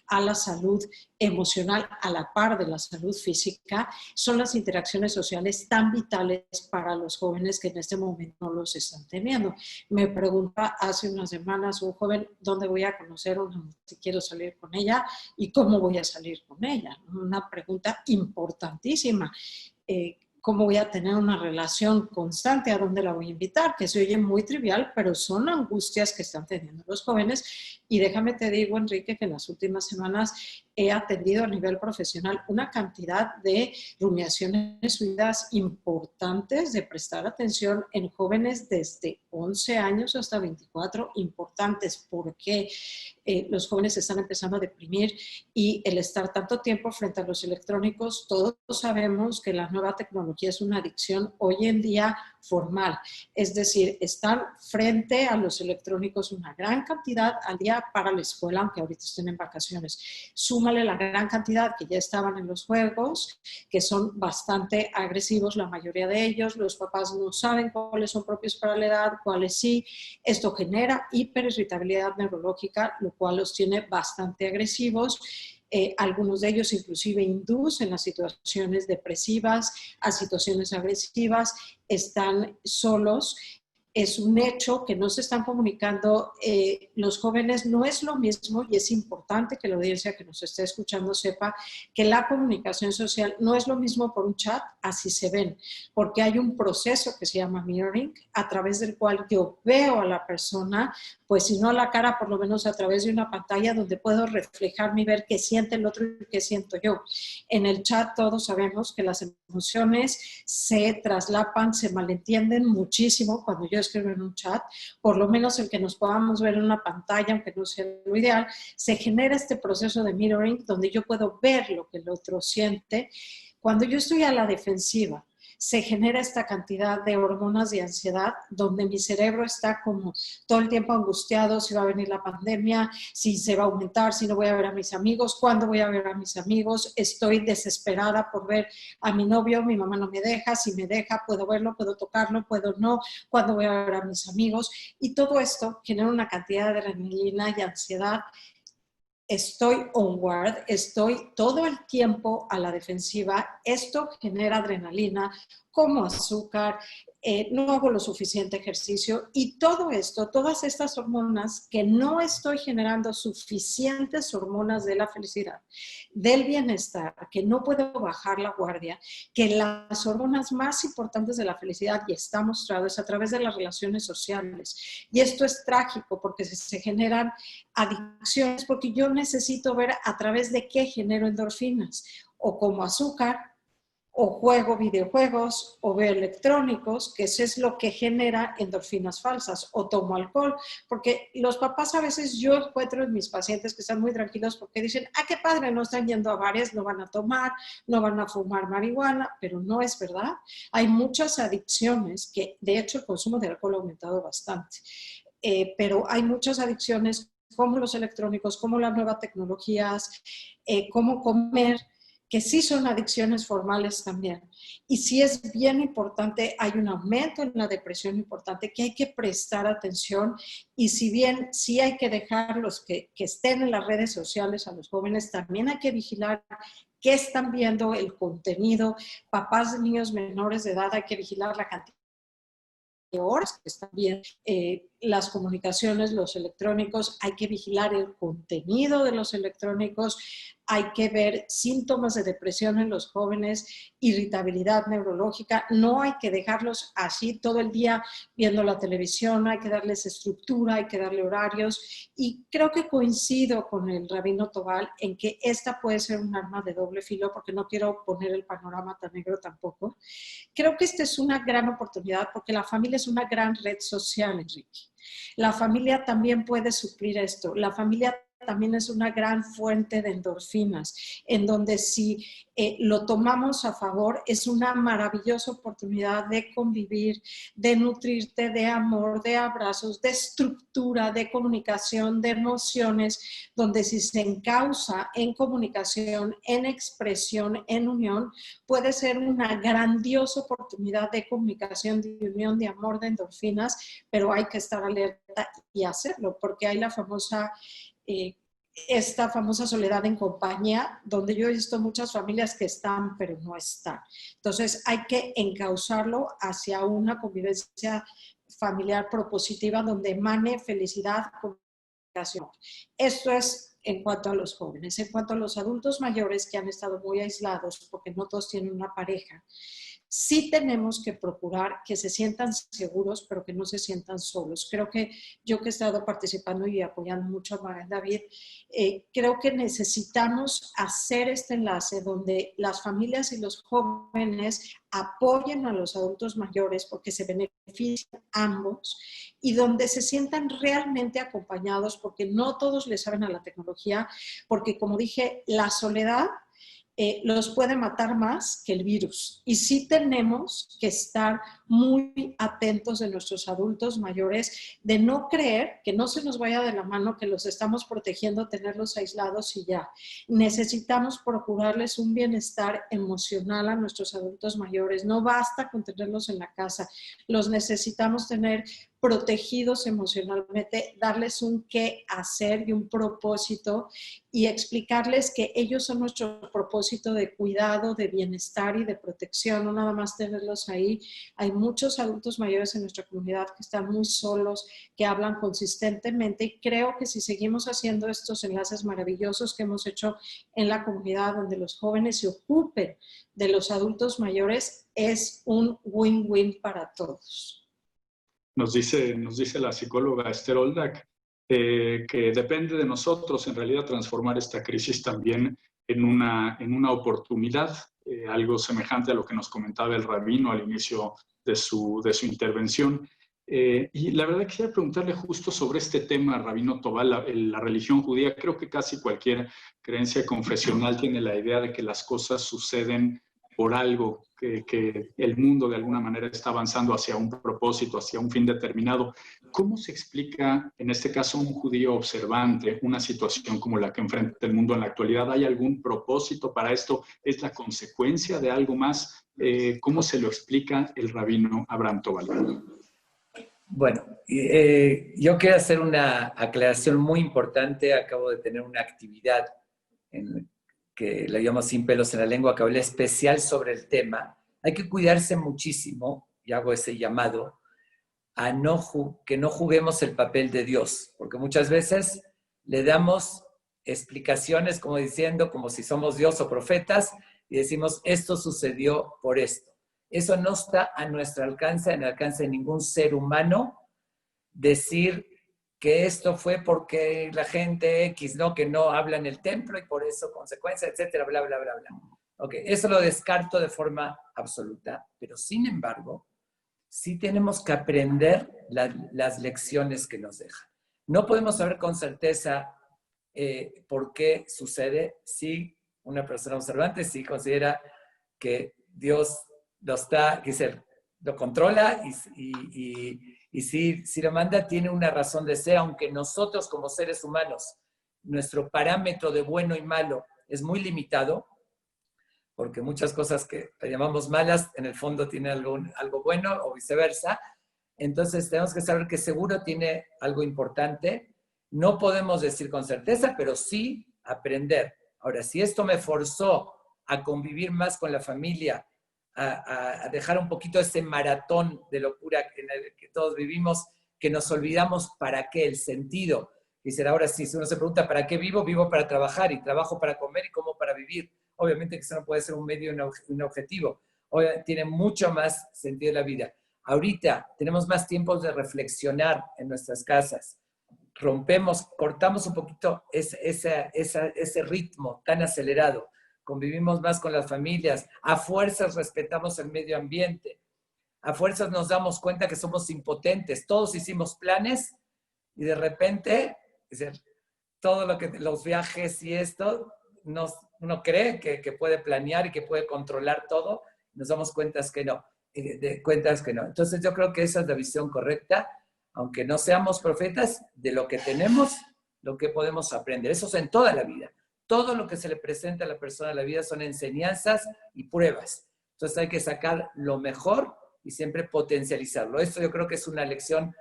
a la salud emocional a la par de la salud física. Son las interacciones sociales tan vitales para los jóvenes que en este momento no los están teniendo. Me pregunta hace unas semanas un joven, ¿dónde voy a conocer una mujer si quiero salir con ella y cómo voy a salir con ella? Una pregunta importantísima. ¿Cómo voy a tener una relación constante? ¿A dónde la voy a invitar? Que se oye muy trivial, pero son angustias que están teniendo los jóvenes. Y déjame te digo, Enrique, que en las últimas semanas he atendido a nivel profesional una cantidad de rumiaciones suicidas importantes de prestar atención en jóvenes desde 11 años hasta 24, importantes porque los jóvenes están empezando a deprimir y el estar tanto tiempo frente a los electrónicos, todos sabemos que la nueva tecnología es una adicción hoy en día formal, es decir, están frente a los electrónicos una gran cantidad al día para la escuela, aunque ahorita estén en vacaciones. Súmale la gran cantidad que ya estaban en los juegos, que son bastante agresivos, la mayoría de ellos, los papás no saben cuáles son propios para la edad, cuáles sí. Esto genera hiperirritabilidad neurológica, lo cual los tiene bastante agresivos. Algunos de ellos inclusive inducen a situaciones depresivas, a situaciones agresivas, están solos. Es un hecho que no se están comunicando los jóvenes, no es lo mismo, y es importante que la audiencia que nos esté escuchando sepa que la comunicación social no es lo mismo por un chat, así se ven, porque hay un proceso que se llama mirroring, a través del cual yo veo a la persona, pues si no a la cara, por lo menos a través de una pantalla donde puedo reflejarme y ver qué siente el otro y qué siento yo. En el chat todos sabemos que las emociones se traslapan, se malentienden muchísimo cuando yo escribo en un chat, por lo menos el que nos podamos ver en una pantalla, aunque no sea lo ideal, se genera este proceso de mirroring donde yo puedo ver lo que el otro siente. Cuando yo estoy a la defensiva, se genera esta cantidad de hormonas de ansiedad donde mi cerebro está como todo el tiempo angustiado, si va a venir la pandemia, si se va a aumentar, si no voy a ver a mis amigos, cuándo voy a ver a mis amigos, estoy desesperada por ver a mi novio, mi mamá no me deja, si me deja puedo verlo, puedo tocarlo, puedo no, cuándo voy a ver a mis amigos, y todo esto genera una cantidad de adrenalina y ansiedad. Estoy on guard, estoy todo el tiempo a la defensiva, esto genera adrenalina, como azúcar, no hago lo suficiente ejercicio y todo esto, todas estas hormonas que no estoy generando suficientes hormonas de la felicidad, del bienestar, que no puedo bajar la guardia, que las hormonas más importantes de la felicidad, y está mostrado, es a través de las relaciones sociales. Y esto es trágico porque se generan adicciones, porque yo necesito ver a través de qué genero endorfinas, o como azúcar, o juego videojuegos, o veo electrónicos, que eso es lo que genera endorfinas falsas, o tomo alcohol, porque los papás a veces yo encuentro en mis pacientes que están muy tranquilos porque dicen, qué padre, no están yendo a bares, no van a tomar, no van a fumar marihuana, pero no es verdad. Hay muchas adicciones que, de hecho, el consumo de alcohol ha aumentado bastante, pero hay muchas adicciones como los electrónicos, como las nuevas tecnologías, como comer, que sí son adicciones formales también. Y sí es bien importante, hay un aumento en la depresión importante que hay que prestar atención, y si bien sí hay que dejar los que estén en las redes sociales a los jóvenes, también hay que vigilar qué están viendo, el contenido. Papás de niños menores de edad, hay que vigilar la cantidad de horas que están viendo las comunicaciones, los electrónicos, hay que vigilar el contenido de los electrónicos, hay que ver síntomas de depresión en los jóvenes, irritabilidad neurológica, no hay que dejarlos así todo el día viendo la televisión, hay que darles estructura, hay que darle horarios, y creo que coincido con el rabino Tobal en que esta puede ser un arma de doble filo, porque no quiero poner el panorama tan negro tampoco. Creo que esta es una gran oportunidad porque la familia es una gran red social, Enrique. La familia también puede suplir esto. La familia también es una gran fuente de endorfinas, en donde si lo tomamos a favor, es una maravillosa oportunidad de convivir, de nutrirte de amor, de abrazos, de estructura, de comunicación, de emociones, donde si se encausa en comunicación, en expresión, en unión, puede ser una grandiosa oportunidad de comunicación, de unión, de amor, de endorfinas, pero hay que estar alerta y hacerlo, porque hay la famosa esta famosa soledad en compañía, donde yo he visto muchas familias que están, pero no están. Entonces hay que encauzarlo hacia una convivencia familiar propositiva donde emane felicidad, comunicación. Esto es en cuanto a los jóvenes. En cuanto a los adultos mayores que han estado muy aislados porque no todos tienen una pareja, sí tenemos que procurar que se sientan seguros, pero que no se sientan solos. Creo que yo, que he estado participando y apoyando mucho a María David, creo que necesitamos hacer este enlace donde las familias y los jóvenes apoyen a los adultos mayores porque se benefician ambos, y donde se sientan realmente acompañados, porque no todos le saben a la tecnología, porque como dije, la soledad los puede matar más que el virus. Y sí tenemos que estar muy atentos de nuestros adultos mayores, de no creer que no se nos vaya de la mano, que los estamos protegiendo, tenerlos aislados y ya. Necesitamos procurarles un bienestar emocional a nuestros adultos mayores. No basta con tenerlos en la casa, los necesitamos tener protegidos emocionalmente, darles un qué hacer y un propósito, y explicarles que ellos son nuestro propósito de cuidado, de bienestar y de protección, no nada más tenerlos ahí. Hay muchos adultos mayores en nuestra comunidad que están muy solos, que hablan consistentemente, y creo que si seguimos haciendo estos enlaces maravillosos que hemos hecho en la comunidad, donde los jóvenes se ocupen de los adultos mayores, es un win-win para todos. Nos dice la psicóloga Esther Oldak que depende de nosotros en realidad transformar esta crisis también en una oportunidad, algo semejante a lo que nos comentaba el rabino al inicio de su intervención. Y la verdad quisiera preguntarle justo sobre este tema, rabino Tobal, la religión judía. Creo que casi cualquier creencia confesional tiene la idea de que las cosas suceden por algo, que el mundo de alguna manera está avanzando hacia un propósito, hacia un fin determinado. ¿Cómo se explica, en este caso, un judío observante, una situación como la que enfrenta el mundo en la actualidad? ¿Hay algún propósito para esto? ¿Es la consecuencia de algo más? ¿Cómo se lo explica el rabino Abraham Tobal? Bueno, yo quiero hacer una aclaración muy importante. Acabo de tener una actividad que la llamamos Sin pelos en la lengua, que hablé especial sobre el tema. Hay que cuidarse muchísimo, y hago ese llamado, a que no juguemos el papel de Dios, porque muchas veces le damos explicaciones como diciendo, como si somos Dios o profetas, y decimos, esto sucedió por esto. Eso no está a nuestro alcance, en el alcance de ningún ser humano, decir que esto fue porque la gente X, ¿no? Que no habla en el templo y por eso consecuencia, etcétera, bla, bla, bla, bla. Ok, eso lo descarto de forma absoluta, pero sin embargo, sí tenemos que aprender las lecciones que nos dejan. No podemos saber con certeza por qué sucede si una persona observante sí considera que Dios lo controla y si lo manda tiene una razón de ser, aunque nosotros como seres humanos, nuestro parámetro de bueno y malo es muy limitado, porque muchas cosas que llamamos malas, en el fondo tienen algo bueno o viceversa. Entonces tenemos que saber que seguro tiene algo importante. No podemos decir con certeza, pero sí aprender. Ahora, si esto me forzó a convivir más con la familia, a dejar un poquito ese maratón de locura en el que todos vivimos, que nos olvidamos para qué, el sentido. Dice, ahora sí, si uno se pregunta, ¿para qué vivo? Vivo para trabajar y trabajo para comer y como para vivir. Obviamente que eso no puede ser un medio y un objetivo. Obviamente, tiene mucho más sentido la vida. Ahorita tenemos más tiempos de reflexionar en nuestras casas. Cortamos un poquito ese ritmo tan acelerado. Convivimos más con las familias. A fuerzas respetamos el medio ambiente. A fuerzas nos damos cuenta que somos impotentes. Todos hicimos planes y de repente, todo los viajes y esto, uno cree que puede planear y que puede controlar todo, nos damos cuenta que no. Entonces yo creo que esa es la visión correcta, aunque no seamos profetas, de lo que tenemos, lo que podemos aprender. Eso es en toda la vida. Todo lo que se le presenta a la persona en la vida son enseñanzas y pruebas. Entonces hay que sacar lo mejor y siempre potencializarlo. Esto yo creo que es una lección,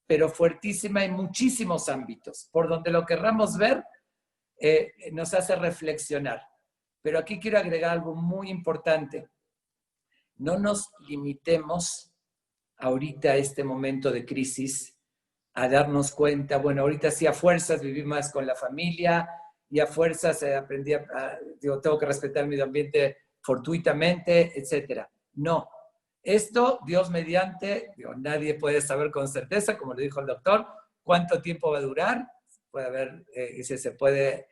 pero fuertísima en muchísimos ámbitos. Por donde lo querramos ver, nos hace reflexionar. Pero aquí quiero agregar algo muy importante. No nos limitemos ahorita a este momento de crisis a darnos cuenta, bueno, ahorita sí a fuerzas vivir más con la familia y a fuerzas aprendí tengo que respetar el medio ambiente fortuitamente, etc. No. Esto, Dios mediante, nadie puede saber con certeza, como le dijo el doctor, cuánto tiempo va a durar. Puede haber, se puede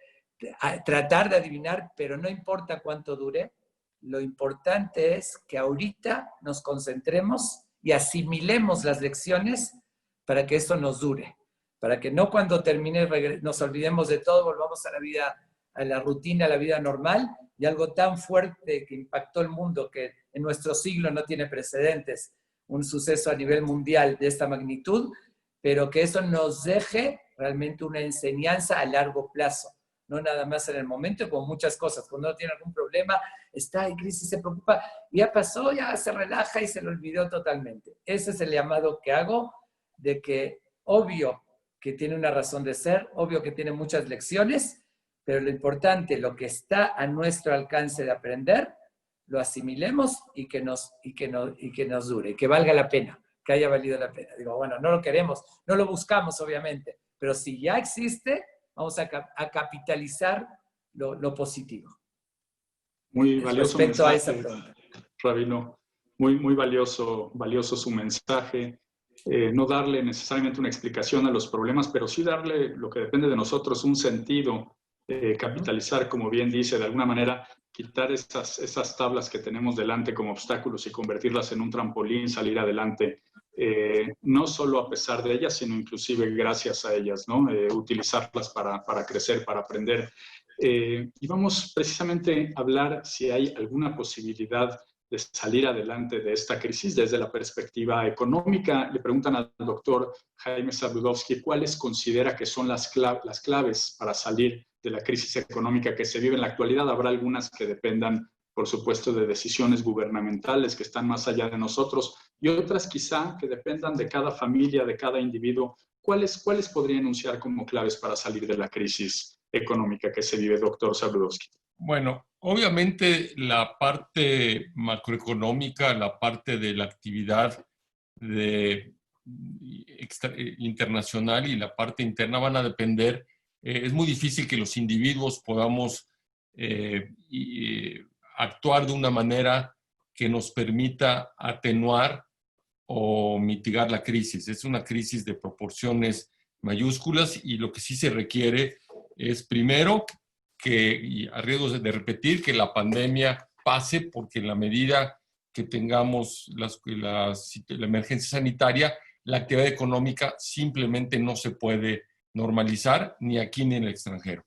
tratar de adivinar, pero no importa cuánto dure. Lo importante es que ahorita nos concentremos y asimilemos las lecciones para que esto nos dure. Para que no cuando termine nos olvidemos de todo, volvamos a la vida, a la rutina, a la vida normal, y algo tan fuerte que impactó el mundo, que en nuestro siglo no tiene precedentes, un suceso a nivel mundial de esta magnitud, pero que eso nos deje realmente una enseñanza a largo plazo, no nada más en el momento, como muchas cosas. Cuando uno tiene algún problema, está en crisis, se preocupa, ya pasó, ya se relaja y se lo olvidó totalmente. Ese es el llamado que hago, de que obvio que tiene una razón de ser, obvio que tiene muchas lecciones, pero lo importante, lo que está a nuestro alcance de aprender, lo asimilemos y que nos dure, que valga la pena, que haya valido la pena. Digo, bueno, no lo queremos, no lo buscamos obviamente, pero si ya existe, vamos a capitalizar lo positivo. Muy valioso respecto mensaje, a esa pregunta. Rabino. Muy valioso su mensaje. No darle necesariamente una explicación a los problemas, pero sí darle lo que depende de nosotros, un sentido, capitalizar, como bien dice, de alguna manera quitar esas tablas que tenemos delante como obstáculos y convertirlas en un trampolín, salir adelante, no solo a pesar de ellas, sino inclusive gracias a ellas, ¿no? Utilizarlas para crecer, para aprender. Y vamos precisamente a hablar si hay alguna posibilidad de salir adelante de esta crisis desde la perspectiva económica. Le preguntan al doctor Jaime Zabludovsky cuáles considera que son las claves para salir de la crisis económica que se vive en la actualidad. Habrá algunas que dependan, por supuesto, de decisiones gubernamentales que están más allá de nosotros y otras quizá que dependan de cada familia, de cada individuo. ¿Cuáles podría enunciar como claves para salir de la crisis económica que se vive, doctor Zabludovsky? Bueno, obviamente la parte macroeconómica, la parte de la actividad internacional y la parte interna van a depender. Es muy difícil que los individuos podamos actuar de una manera que nos permita atenuar o mitigar la crisis. Es una crisis de proporciones mayúsculas y lo que sí se requiere es primero y a riesgo de repetir, que la pandemia pase, porque en la medida que tengamos la emergencia sanitaria, la actividad económica simplemente no se puede normalizar ni aquí ni en el extranjero.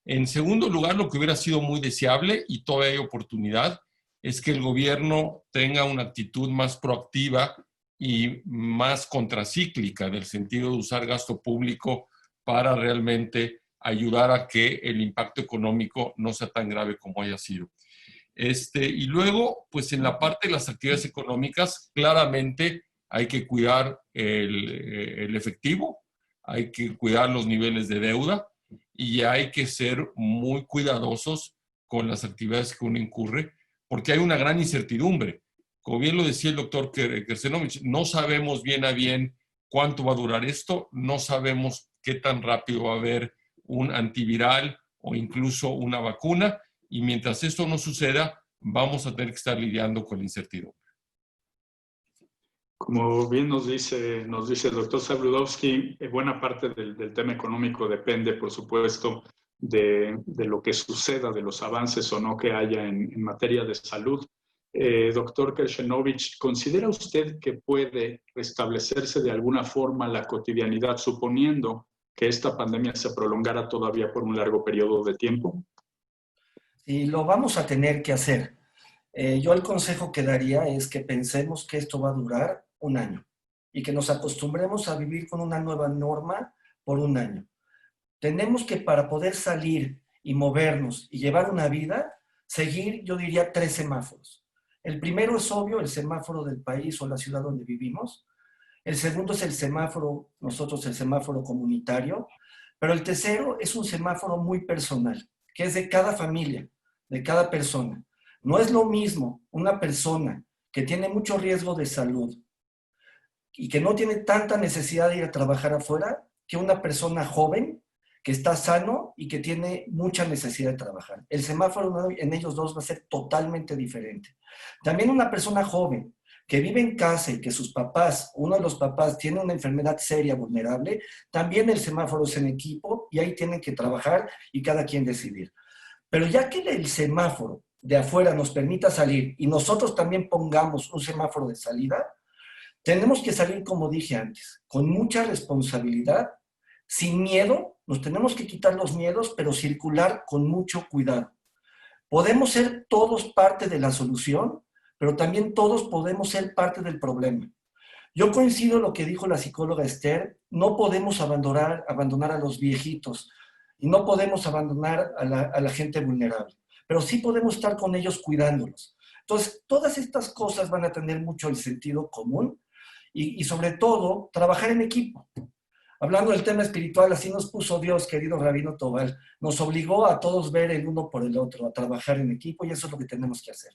En segundo lugar, lo que hubiera sido muy deseable, y todavía hay oportunidad, es que el gobierno tenga una actitud más proactiva y más contracíclica, en el sentido de usar gasto público para realmente ayudar a que el impacto económico no sea tan grave como haya sido. Y luego, pues en la parte de las actividades económicas, claramente hay que cuidar el efectivo, hay que cuidar los niveles de deuda y hay que ser muy cuidadosos con las actividades que uno incurre, porque hay una gran incertidumbre. Como bien lo decía el doctor Kersenovich, no sabemos bien a bien cuánto va a durar esto, no sabemos qué tan rápido va a haber un antiviral o incluso una vacuna, y mientras esto no suceda, vamos a tener que estar lidiando con la incertidumbre. Como bien nos dice el doctor Zabludovsky, buena parte del tema económico depende, por supuesto, de lo que suceda, de los avances o no que haya en materia de salud. Doctor Kersenovich, ¿considera usted que puede restablecerse de alguna forma la cotidianidad, suponiendo que esta pandemia se prolongara todavía por un largo periodo de tiempo? Y lo vamos a tener que hacer. Yo el consejo que daría es que pensemos que esto va a durar un año y que nos acostumbremos a vivir con una nueva norma por un año. Tenemos que, para poder salir y movernos y llevar una vida, seguir, yo diría, 3 semáforos. El primero es obvio, el semáforo del país o la ciudad donde vivimos. El segundo es el semáforo, nosotros el semáforo comunitario. Pero el tercero es un semáforo muy personal, que es de cada familia, de cada persona. No es lo mismo una persona que tiene mucho riesgo de salud y que no tiene tanta necesidad de ir a trabajar afuera que una persona joven que está sano y que tiene mucha necesidad de trabajar. El semáforo en ellos dos va a ser totalmente diferente. También una persona joven que vive en casa y que sus papás, uno de los papás tiene una enfermedad seria, vulnerable, también el semáforo es en equipo y ahí tienen que trabajar y cada quien decidir. Pero ya que el semáforo de afuera nos permita salir y nosotros también pongamos un semáforo de salida, tenemos que salir, como dije antes, con mucha responsabilidad, sin miedo, nos tenemos que quitar los miedos, pero circular con mucho cuidado. Podemos ser todos parte de la solución, pero también todos podemos ser parte del problema. Yo coincido en lo que dijo la psicóloga Esther, no podemos abandonar a los viejitos y no podemos abandonar a la gente vulnerable, pero sí podemos estar con ellos cuidándolos. Entonces, todas estas cosas van a tener mucho el sentido común y sobre todo, trabajar en equipo. Hablando del tema espiritual, así nos puso Dios, querido Rabino Tobal. Nos obligó a todos ver el uno por el otro, a trabajar en equipo, y eso es lo que tenemos que hacer.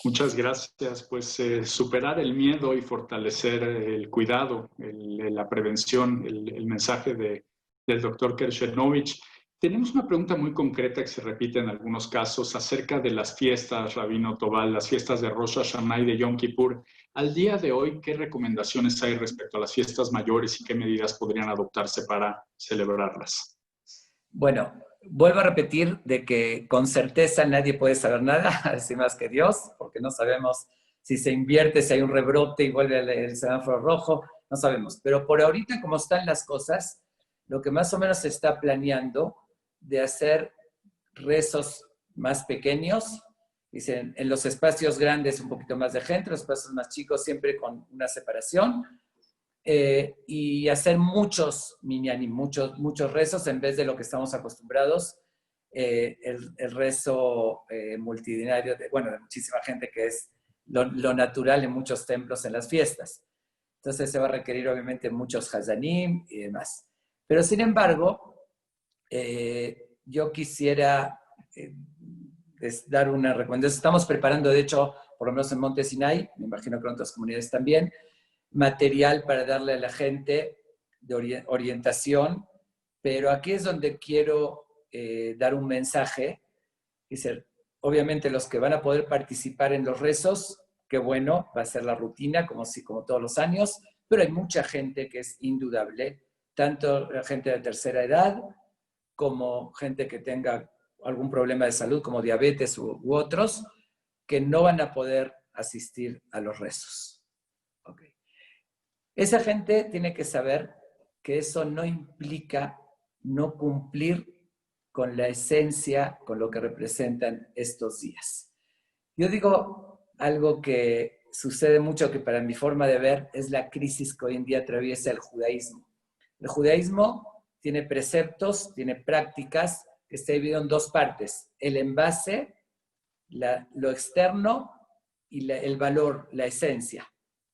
Muchas gracias. Pues superar el miedo y fortalecer el cuidado, la prevención, el mensaje del doctor Kersenovich. Tenemos una pregunta muy concreta que se repite en algunos casos acerca de las fiestas, Rabino Tobal, las fiestas de Rosh Hashanah y de Yom Kippur. Al día de hoy, ¿qué recomendaciones hay respecto a las fiestas mayores y qué medidas podrían adoptarse para celebrarlas? Bueno, vuelvo a repetir de que con certeza nadie puede saber nada, así más que Dios, porque no sabemos si se invierte, si hay un rebrote y vuelve el semáforo rojo, no sabemos. Pero por ahorita, como están las cosas, lo que más o menos se está planeando de hacer rezos más pequeños, dicen, en los espacios grandes un poquito más de gente, los espacios más chicos siempre con una separación, y hacer muchos minyanim, muchos rezos en vez de lo que estamos acostumbrados, el rezo multitudinario, de muchísima gente, que es lo natural en muchos templos en las fiestas. Entonces se va a requerir obviamente muchos hazanim y demás. Pero sin embargo, yo quisiera dar una recomendación. Estamos preparando, de hecho, por lo menos en Monte Sinai, me imagino que en otras comunidades también, material para darle a la gente de orientación, pero aquí es donde quiero dar un mensaje. Dice, obviamente los que van a poder participar en los rezos, qué bueno, va a ser la rutina, como todos los años, pero hay mucha gente que es indudable, tanto la gente de tercera edad, como gente que tenga algún problema de salud, como diabetes u otros, que no van a poder asistir a los rezos. Okay. Esa gente tiene que saber que eso no implica no cumplir con la esencia, con lo que representan estos días. Yo digo algo que sucede mucho, que para mi forma de ver es la crisis que hoy en día atraviesa el judaísmo. El judaísmo tiene preceptos, tiene prácticas que está dividido en dos partes: el envase, lo externo, y el valor, la esencia.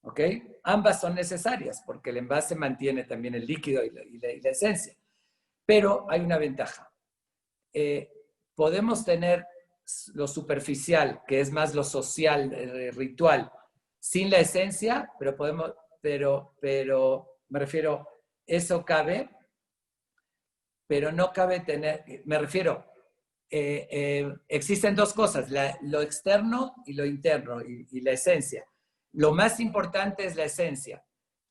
¿Ok? Ambas son necesarias porque el envase mantiene también el líquido y la esencia. Pero hay una ventaja. Podemos tener lo superficial, que es más lo social, ritual, sin la esencia, pero me refiero, eso cabe, pero no cabe tener, me refiero, existen dos cosas, lo externo y lo interno, y la esencia. Lo más importante es la esencia.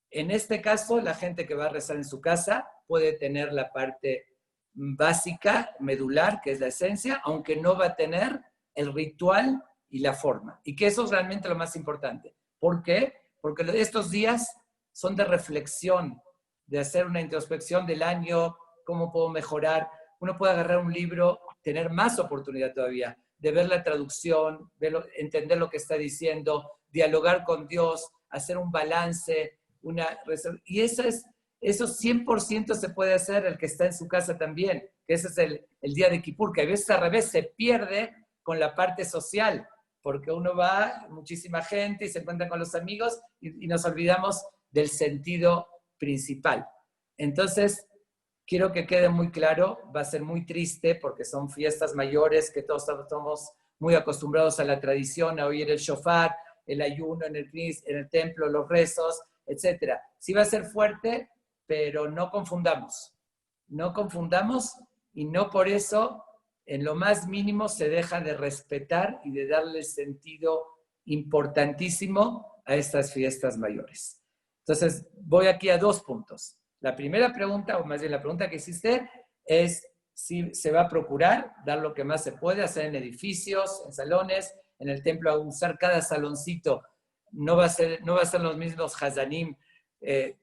En este caso, la gente que va a rezar en su casa puede tener la parte básica, medular, que es la esencia, aunque no va a tener el ritual y la forma. Y que eso es realmente lo más importante. ¿Por qué? Porque estos días son de reflexión, de hacer una introspección del año, cómo puedo mejorar. Uno puede agarrar un libro, tener más oportunidad todavía, de ver la traducción, entender lo que está diciendo, dialogar con Dios, hacer un balance, y eso 100% se puede hacer el que está en su casa también, que ese es el día de Kippur, que a veces al revés se pierde con la parte social, porque uno va, muchísima gente, y se encuentra con los amigos, y nos olvidamos del sentido principal. Entonces, quiero que quede muy claro, va a ser muy triste, porque son fiestas mayores, que todos estamos muy acostumbrados a la tradición, a oír el shofar, el ayuno en el templo, los rezos, etc. Sí va a ser fuerte, pero no confundamos. No confundamos, y no por eso, en lo más mínimo, se deja de respetar y de darle sentido importantísimo a estas fiestas mayores. Entonces, voy aquí a dos puntos. La primera pregunta, o más bien la pregunta que hiciste, es si se va a procurar dar lo que más se puede, hacer en edificios, en salones, en el templo, a usar cada saloncito. No va a ser los mismos hazanim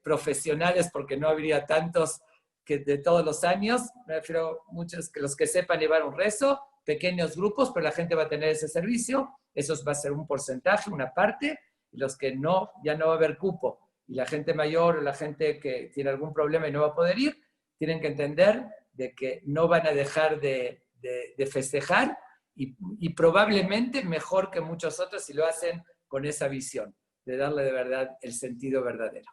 profesionales, porque no habría tantos que de todos los años. Me refiero a muchos que los que sepan llevar un rezo, pequeños grupos, pero la gente va a tener ese servicio. Eso va a ser un porcentaje, una parte, y los que no, ya no va a haber cupo. Y la gente mayor o la gente que tiene algún problema y no va a poder ir, tienen que entender de que no van a dejar de festejar, y probablemente mejor que muchos otros si lo hacen con esa visión, de darle de verdad el sentido verdadero.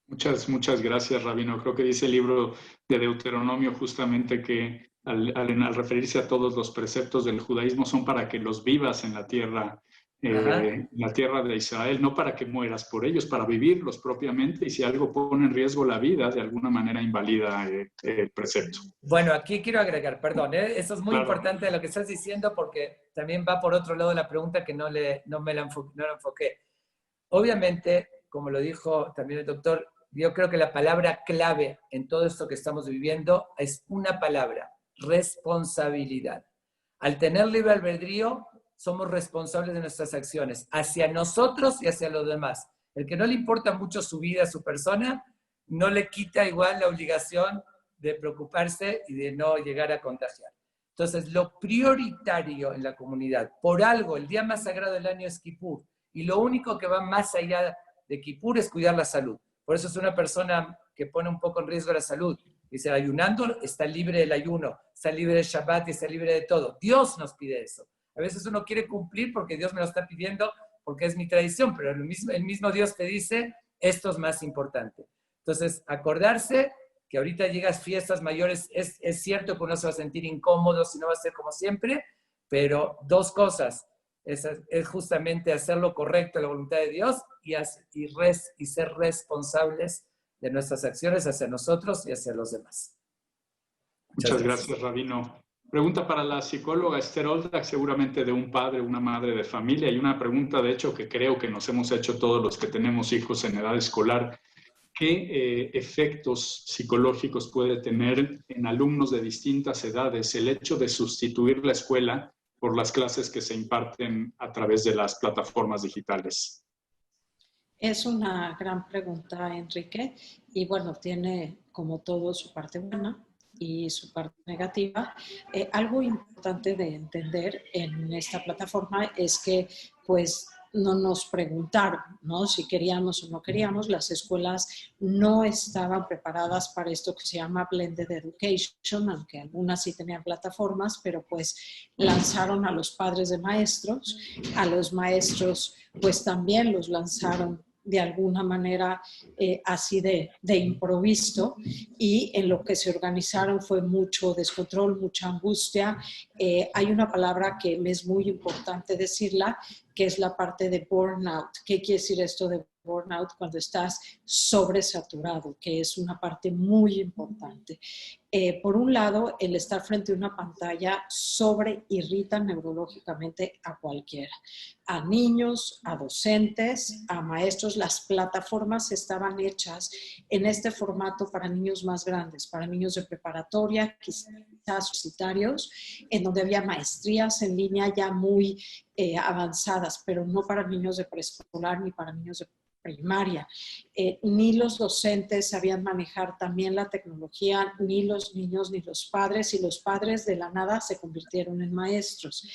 Muchas gracias, Rabino. Creo que dice el libro de Deuteronomio justamente que al referirse a todos los preceptos del judaísmo son para que los vivas en la tierra de Israel, no para que mueras por ellos, para vivirlos propiamente, y si algo pone en riesgo la vida, de alguna manera invalida el precepto. Bueno, aquí quiero agregar, perdón, eso es muy importante lo que estás diciendo, porque también va por otro lado de la pregunta que no la enfoqué. Obviamente, como lo dijo también el doctor, yo creo que la palabra clave en todo esto que estamos viviendo es una palabra: responsabilidad. Al tener libre albedrío, somos responsables de nuestras acciones, hacia nosotros y hacia los demás. El que no le importa mucho su vida, su persona, no le quita igual la obligación de preocuparse y de no llegar a contagiar. Entonces, lo prioritario en la comunidad, por algo, el día más sagrado del año es Kippur, y lo único que va más allá de Kippur es cuidar la salud. Por eso es una persona que pone un poco en riesgo la salud. Dice, ayunando, está libre del ayuno, está libre del Shabbat y está libre de todo. Dios nos pide eso. A veces uno quiere cumplir porque Dios me lo está pidiendo, porque es mi tradición, pero el mismo Dios te dice, esto es más importante. Entonces, acordarse que ahorita llegas fiestas mayores, es cierto que uno se va a sentir incómodo si no va a ser como siempre, pero dos cosas, es justamente hacer lo correcto, la voluntad de Dios y ser responsables de nuestras acciones hacia nosotros y hacia los demás. Muchas gracias, Rabino. Pregunta para la psicóloga Esther Oldak, seguramente de un padre, una madre de familia, y una pregunta, de hecho, que creo que nos hemos hecho todos los que tenemos hijos en edad escolar. ¿Qué efectos psicológicos puede tener en alumnos de distintas edades el hecho de sustituir la escuela por las clases que se imparten a través de las plataformas digitales? Es una gran pregunta, Enrique, y bueno, tiene como todo su parte buena y su parte negativa. Algo importante de entender en esta plataforma es que pues no nos preguntaron, ¿no?, si queríamos o no queríamos. Las escuelas no estaban preparadas para esto que se llama Blended Education, aunque algunas sí tenían plataformas, pero pues lanzaron a los padres de maestros, a los maestros pues también los lanzaron de alguna manera así de improviso, y en lo que se organizaron fue mucho descontrol, mucha angustia. Hay una palabra que me es muy importante decirla, que es la parte de burnout. ¿Qué quiere decir esto de burnout? Cuando estás sobresaturado, que es una parte muy importante. Por un lado, el estar frente a una pantalla sobreirrita neurológicamente a cualquiera, a niños, a docentes, a maestros. Las plataformas estaban hechas en este formato para niños más grandes, para niños de preparatoria, quizás universitarios, en donde había maestrías en línea ya muy avanzadas, pero no para niños de preescolar ni para niños de primaria. Ni los docentes sabían manejar también la tecnología, ni los niños ni los padres, y los padres de la nada se convirtieron en maestros.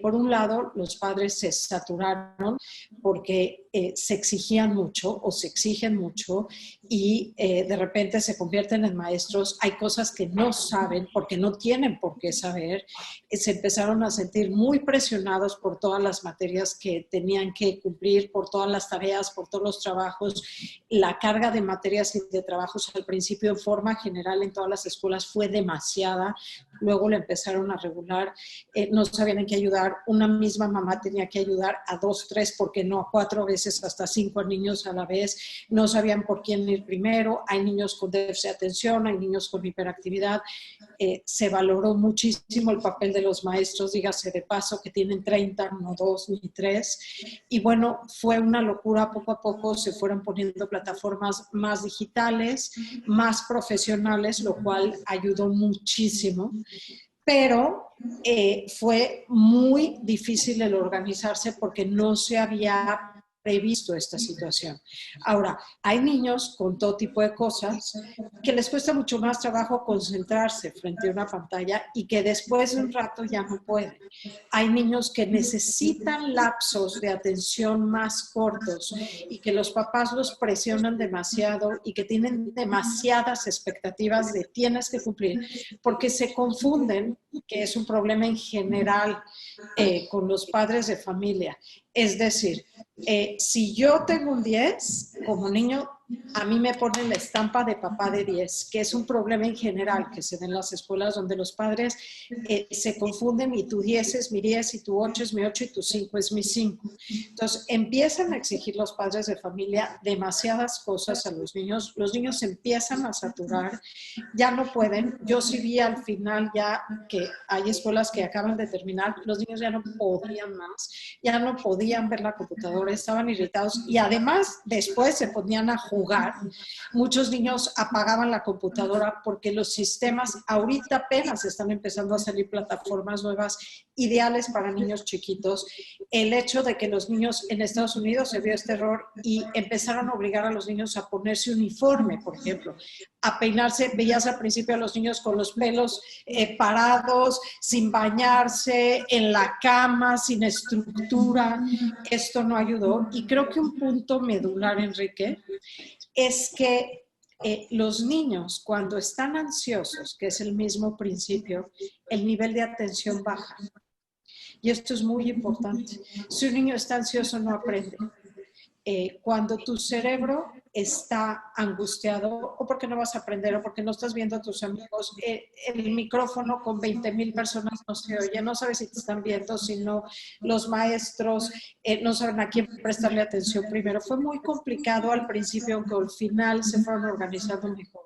Por un lado, los padres se saturaron porque se exigían mucho o se exigen mucho, y de repente se convierten en maestros. Hay cosas que no saben porque no tienen por qué saber. Se empezaron a sentir muy presionados por todas las materias que tenían que cumplir, por todas las tareas, por todos los trabajos. La carga de materias y de trabajos al principio en forma general en todas las escuelas fue demasiada. Luego le empezaron a regular, no sabían en qué ayudar. Una misma mamá tenía que ayudar a 2, 3, porque no, 4 veces, hasta 5 niños a la vez. No sabían por quién ir primero. Hay niños con déficit de atención, hay niños con hiperactividad. Se valoró muchísimo el papel de los maestros, dígase de paso, que tienen 30, no 2 ni 3. Y bueno, fue una locura. Poco a poco se fueron poniendo plataformas más digitales, más profesionales, lo cual ayudó muchísimo. Pero fue muy difícil el organizarse porque no se había previsto esta situación. Ahora, hay niños con todo tipo de cosas que les cuesta mucho más trabajo concentrarse frente a una pantalla y que después de un rato ya no pueden. Hay niños que necesitan lapsos de atención más cortos y que los papás los presionan demasiado y que tienen demasiadas expectativas de tienes que cumplir, porque se confunden, que es un problema en general con los padres de familia. Es decir, si yo tengo un 10 como niño, a mí me ponen la estampa de papá de 10, que es un problema en general que se da en las escuelas, donde los padres se confunden, y tu 10 es mi 10, y tu 8 es mi 8, y tu 5 es mi 5. Entonces empiezan a exigir los padres de familia demasiadas cosas a los niños se empiezan a saturar, ya no pueden. Yo sí vi al final ya que hay escuelas que acaban de terminar, los niños ya no podían más, ya no podían ver la computadora, estaban irritados, y además después se ponían a jugar. Muchos niños apagaban la computadora porque los sistemas, ahorita apenas están empezando a salir plataformas nuevas ideales para niños chiquitos. El hecho de que los niños en Estados Unidos, se vio este error y empezaron a obligar a los niños a ponerse uniforme, por ejemplo, a peinarse. Veías al principio a los niños con los pelos parados, sin bañarse, en la cama, sin estructura. Esto no ayudó. Y creo que un punto medular, Enrique, es que los niños, cuando están ansiosos, que es el mismo principio, el nivel de atención baja. Y esto es muy importante. Si un niño está ansioso, no aprende. Cuando tu cerebro está angustiado o porque no vas a aprender o porque no estás viendo a tus amigos. El micrófono con 20,000 personas no se oye, no sabes si te están viendo, si no, los maestros no saben a quién prestarle atención primero. Fue muy complicado al principio, aunque al final se fueron organizando mejor.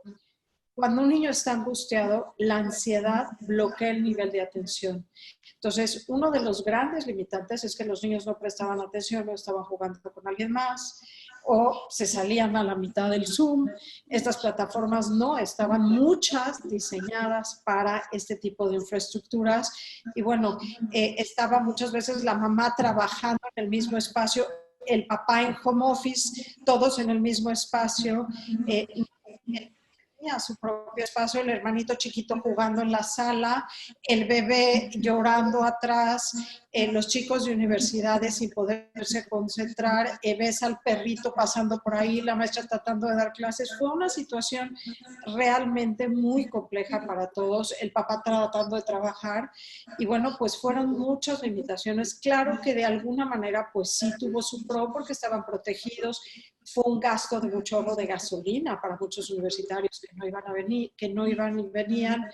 Cuando un niño está angustiado, la ansiedad bloquea el nivel de atención. Entonces, uno de los grandes limitantes es que los niños no prestaban atención o estaban jugando con alguien más o se salían a la mitad del Zoom. Estas plataformas no estaban muchas diseñadas para este tipo de infraestructuras y bueno, estaba muchas veces la mamá trabajando en el mismo espacio, el papá en home office, todos en el mismo espacio, a su propio espacio, el hermanito chiquito jugando en la sala, el bebé llorando atrás, los chicos de universidades sin poderse concentrar, ves al perrito pasando por ahí, la maestra tratando de dar clases. Fue una situación realmente muy compleja para todos, el papá tratando de trabajar y bueno, pues fueron muchas limitaciones. Claro que de alguna manera pues sí tuvo su pro porque estaban protegidos. Fue un gasto de mucho ahorro de gasolina para muchos universitarios que no iban a venir, que no iban y venían.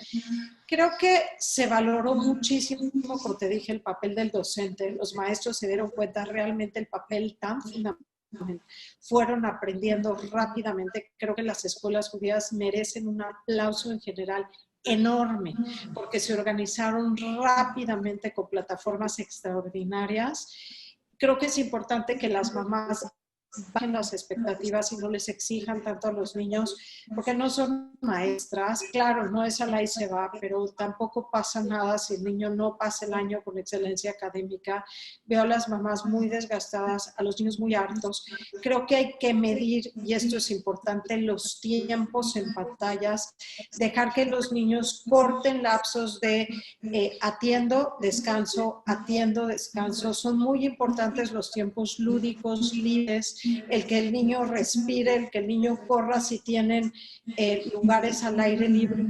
Creo que se valoró muchísimo, como te dije, el papel del docente. Los maestros se dieron cuenta realmente el papel tan fundamental. Fueron aprendiendo rápidamente. Creo que las escuelas judías merecen un aplauso en general enorme, porque se organizaron rápidamente con plataformas extraordinarias. Creo que es importante que las mamás bajen las expectativas y no les exijan tanto a los niños, porque no son maestras. Claro, no es a la y se va, pero tampoco pasa nada si el niño no pasa el año con excelencia académica. Veo a las mamás muy desgastadas, a los niños muy hartos. Creo que hay que medir, y esto es importante, los tiempos en pantallas, dejar que los niños corten lapsos de atiendo, descanso, atiendo, descanso. Son muy importantes los tiempos lúdicos, libres, el que el niño respire, el que el niño corra si tienen lugares al aire libre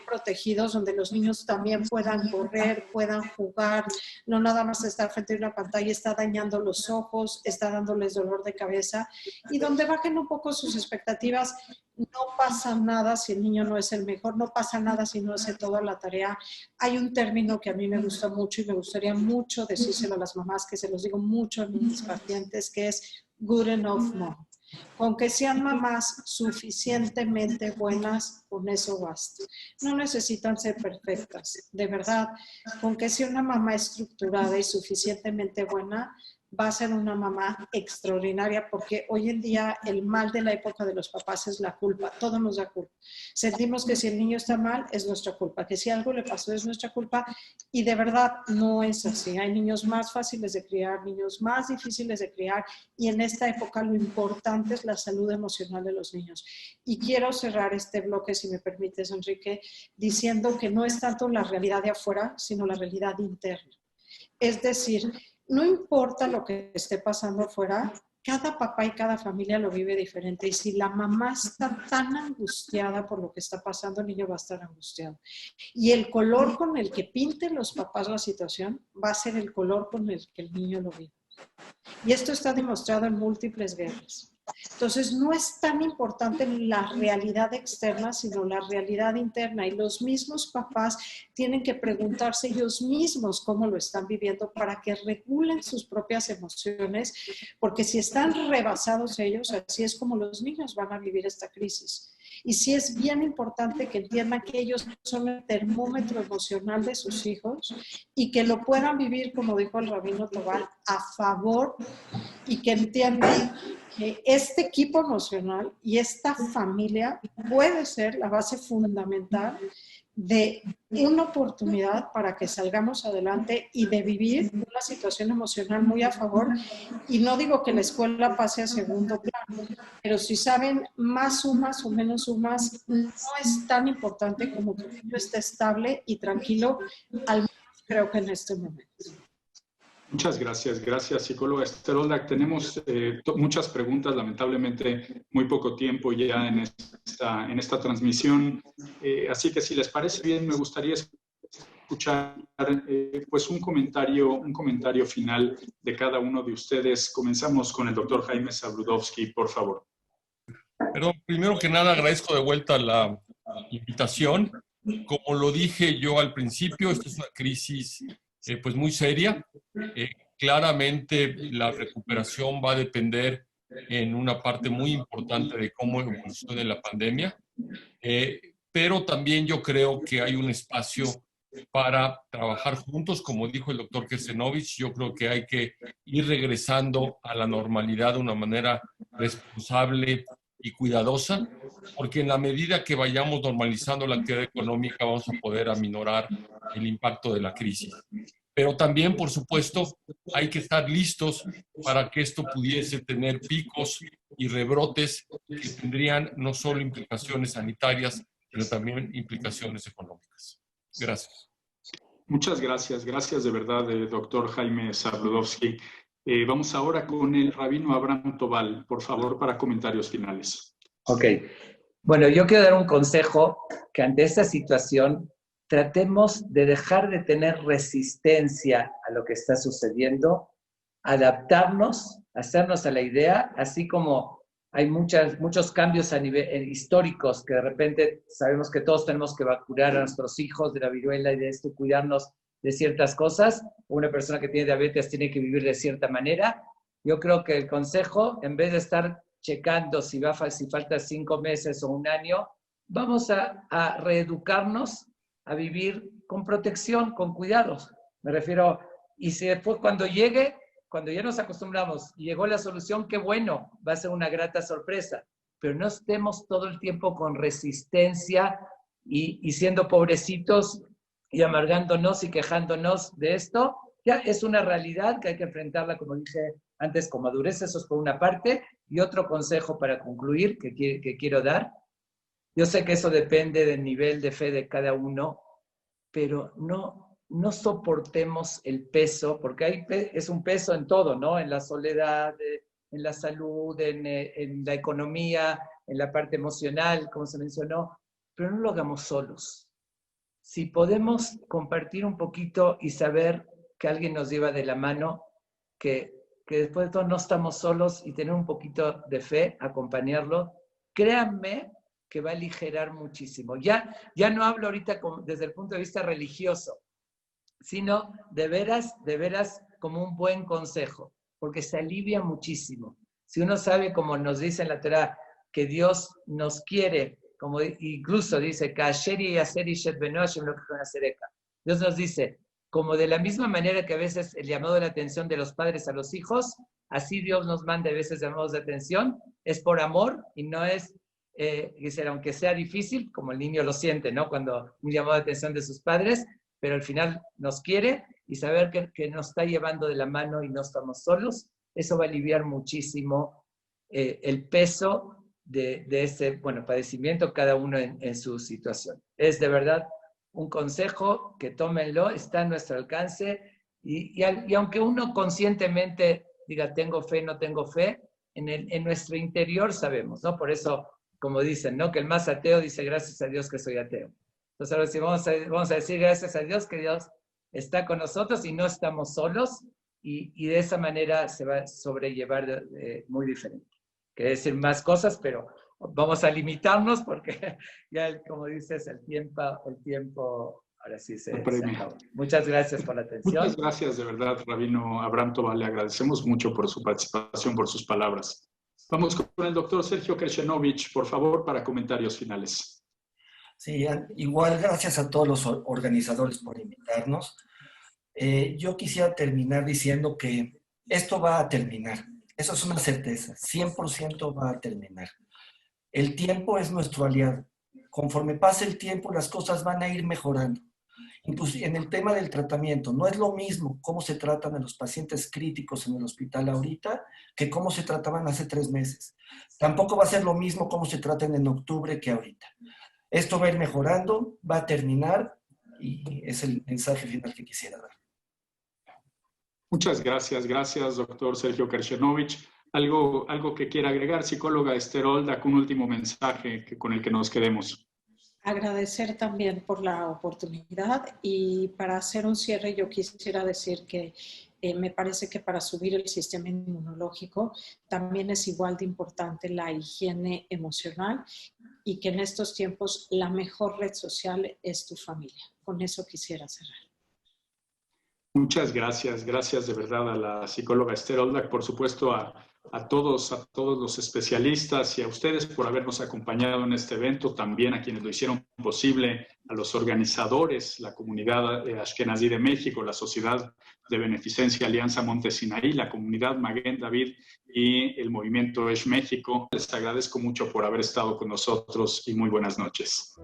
protegidos donde los niños también puedan correr, puedan jugar, no nada más estar frente a una pantalla está dañando los ojos, está dándoles dolor de cabeza y donde bajen un poco sus expectativas. No pasa nada si el niño no es el mejor, no pasa nada si no hace toda la tarea. Hay un término que a mí me gusta mucho y me gustaría mucho decírselo a las mamás, que se los digo mucho a mis pacientes, que es good enough mom. Con que sean mamás suficientemente buenas, con eso basta. No necesitan ser perfectas, de verdad. Con que sea una mamá estructurada y suficientemente buena, va a ser una mamá extraordinaria, porque hoy en día el mal de la época de los papás es la culpa. Todo nos da culpa. Sentimos que si el niño está mal, es nuestra culpa, que si algo le pasó es nuestra culpa, y de verdad no es así. Hay niños más fáciles de criar, niños más difíciles de criar, y en esta época lo importante es la salud emocional de los niños. Y quiero cerrar este bloque, si me permites, Enrique, diciendo que no es tanto la realidad de afuera, sino la realidad interna. Es decir, no importa lo que esté pasando afuera, cada papá y cada familia lo vive diferente. Y si la mamá está tan angustiada por lo que está pasando, el niño va a estar angustiado. Y el color con el que pinten los papás la situación va a ser el color con el que el niño lo vive. Y esto está demostrado en múltiples guerras. Entonces, no es tan importante la realidad externa, sino la realidad interna. Y los mismos papás tienen que preguntarse ellos mismos cómo lo están viviendo para que regulen sus propias emociones, porque si están rebasados ellos, así es como los niños van a vivir esta crisis. Y sí es bien importante que entiendan que ellos son el termómetro emocional de sus hijos y que lo puedan vivir, como dijo el rabino Tobal, a favor, y que entiendan que este equipo emocional y esta familia puede ser la base fundamental de una oportunidad para que salgamos adelante y de vivir una situación emocional muy a favor. Y no digo que la escuela pase a segundo plano, pero si saben más sumas o menos sumas, no es tan importante como que el niño esté estable y tranquilo, al menos creo que en este momento. Muchas gracias, psicóloga Esther Oldak. Tenemos muchas preguntas, lamentablemente muy poco tiempo ya en esta transmisión, así que si les parece bien, me gustaría escuchar pues un comentario final de cada uno de ustedes. Comenzamos con el doctor Jaime Zabludovsky, por favor. Perdón, primero que nada agradezco de vuelta la invitación. Como lo dije yo al principio, esta es una crisis pues muy seria. Claramente la recuperación va a depender en una parte muy importante de cómo evolucione la pandemia, pero también yo creo que hay un espacio para trabajar juntos, como dijo el doctor Kesenovich. Yo creo que hay que ir regresando a la normalidad de una manera responsable y cuidadosa, porque en la medida que vayamos normalizando la actividad económica vamos a poder aminorar el impacto de la crisis. Pero también, por supuesto, hay que estar listos para que esto pudiese tener picos y rebrotes que tendrían no solo implicaciones sanitarias, sino también implicaciones económicas. Gracias. Muchas gracias. Gracias de verdad, doctor Jaime Zabludovsky. Vamos ahora con el rabino Abraham Tobal, por favor, para comentarios finales. Ok. Bueno, yo quiero dar un consejo que ante esta situación tratemos de dejar de tener resistencia a lo que está sucediendo, adaptarnos, hacernos a la idea, así como hay muchos cambios a nivel históricos que de repente sabemos que todos tenemos que vacunar a nuestros hijos de la viruela y de esto, cuidarnos de ciertas cosas. Una persona que tiene diabetes tiene que vivir de cierta manera. Yo creo que el consejo, en vez de estar checando si falta 5 meses o un año, vamos a reeducarnos a vivir con protección, con cuidados. Me refiero, y si después cuando llegue, cuando ya nos acostumbramos y llegó la solución, qué bueno, va a ser una grata sorpresa, pero no estemos todo el tiempo con resistencia y siendo pobrecitos y amargándonos y quejándonos de esto. Ya es una realidad que hay que enfrentarla, como dije antes, con madurez. Eso es por una parte. Y otro consejo para concluir que quiero dar. Yo sé que eso depende del nivel de fe de cada uno, pero no soportemos el peso, porque es un peso en todo, ¿no? En la soledad, en la salud, en la economía, en la parte emocional, como se mencionó, pero no lo hagamos solos. Si podemos compartir un poquito y saber que alguien nos lleva de la mano, que después de todo no estamos solos y tener un poquito de fe, acompañarlo, créanme que va a aligerar muchísimo. Ya no hablo ahorita desde el punto de vista religioso, sino de veras como un buen consejo, porque se alivia muchísimo. Si uno sabe, como nos dice en la Torá, que Dios nos quiere, como incluso dice, Dios nos dice, como de la misma manera que a veces el llamado de la atención de los padres a los hijos, así Dios nos manda a veces llamados de atención, es por amor y no es, aunque sea difícil, como el niño lo siente, ¿no? Cuando un llamado de atención de sus padres, pero al final nos quiere y saber que nos está llevando de la mano y no estamos solos, eso va a aliviar muchísimo el peso de ese, padecimiento, cada uno en su situación. Es de verdad un consejo que tómenlo, está a nuestro alcance y aunque uno conscientemente diga tengo fe, no tengo fe, en nuestro interior sabemos, ¿no? Por eso, como dicen, ¿no? Que el más ateo dice gracias a Dios que soy ateo. Entonces ahora sí vamos a decir gracias a Dios que Dios está con nosotros y no estamos solos y de esa manera se va a sobrellevar muy diferente. Quería decir más cosas, pero vamos a limitarnos porque ya, como dices, el tiempo ahora sí se acabó. Muchas gracias por la atención. Muchas gracias, de verdad, rabino Abraham Tobal. Le agradecemos mucho por su participación, por sus palabras. Vamos con el doctor Sergio Kershenovich, por favor, para comentarios finales. Sí, igual gracias a todos los organizadores por invitarnos. Yo quisiera terminar diciendo que esto va a terminar. Eso es una certeza, 100% va a terminar. El tiempo es nuestro aliado. Conforme pase el tiempo, las cosas van a ir mejorando. Incluso en el tema del tratamiento, no es lo mismo cómo se tratan a los pacientes críticos en el hospital ahorita que cómo se trataban hace 3 meses. Tampoco va a ser lo mismo cómo se tratan en octubre que ahorita. Esto va a ir mejorando, va a terminar y es el mensaje final que quisiera dar. Muchas gracias. Gracias, doctor Sergio Kershenovich. ¿Algo que quiera agregar, psicóloga Esther Olda, con un último mensaje con el que nos quedemos? Agradecer también por la oportunidad y para hacer un cierre yo quisiera decir que Me parece que para subir el sistema inmunológico también es igual de importante la higiene emocional y que en estos tiempos la mejor red social es tu familia. Con eso quisiera cerrar. Muchas gracias. Gracias de verdad a la psicóloga Esther Oldak, por supuesto a todos los especialistas y a ustedes por habernos acompañado en este evento, también a quienes lo hicieron posible, a los organizadores, la comunidad Ashkenazí de México, la Sociedad de Beneficencia Alianza Monte Sinaí, la comunidad Maguen David y el movimiento Esh México. Les agradezco mucho por haber estado con nosotros y muy buenas noches.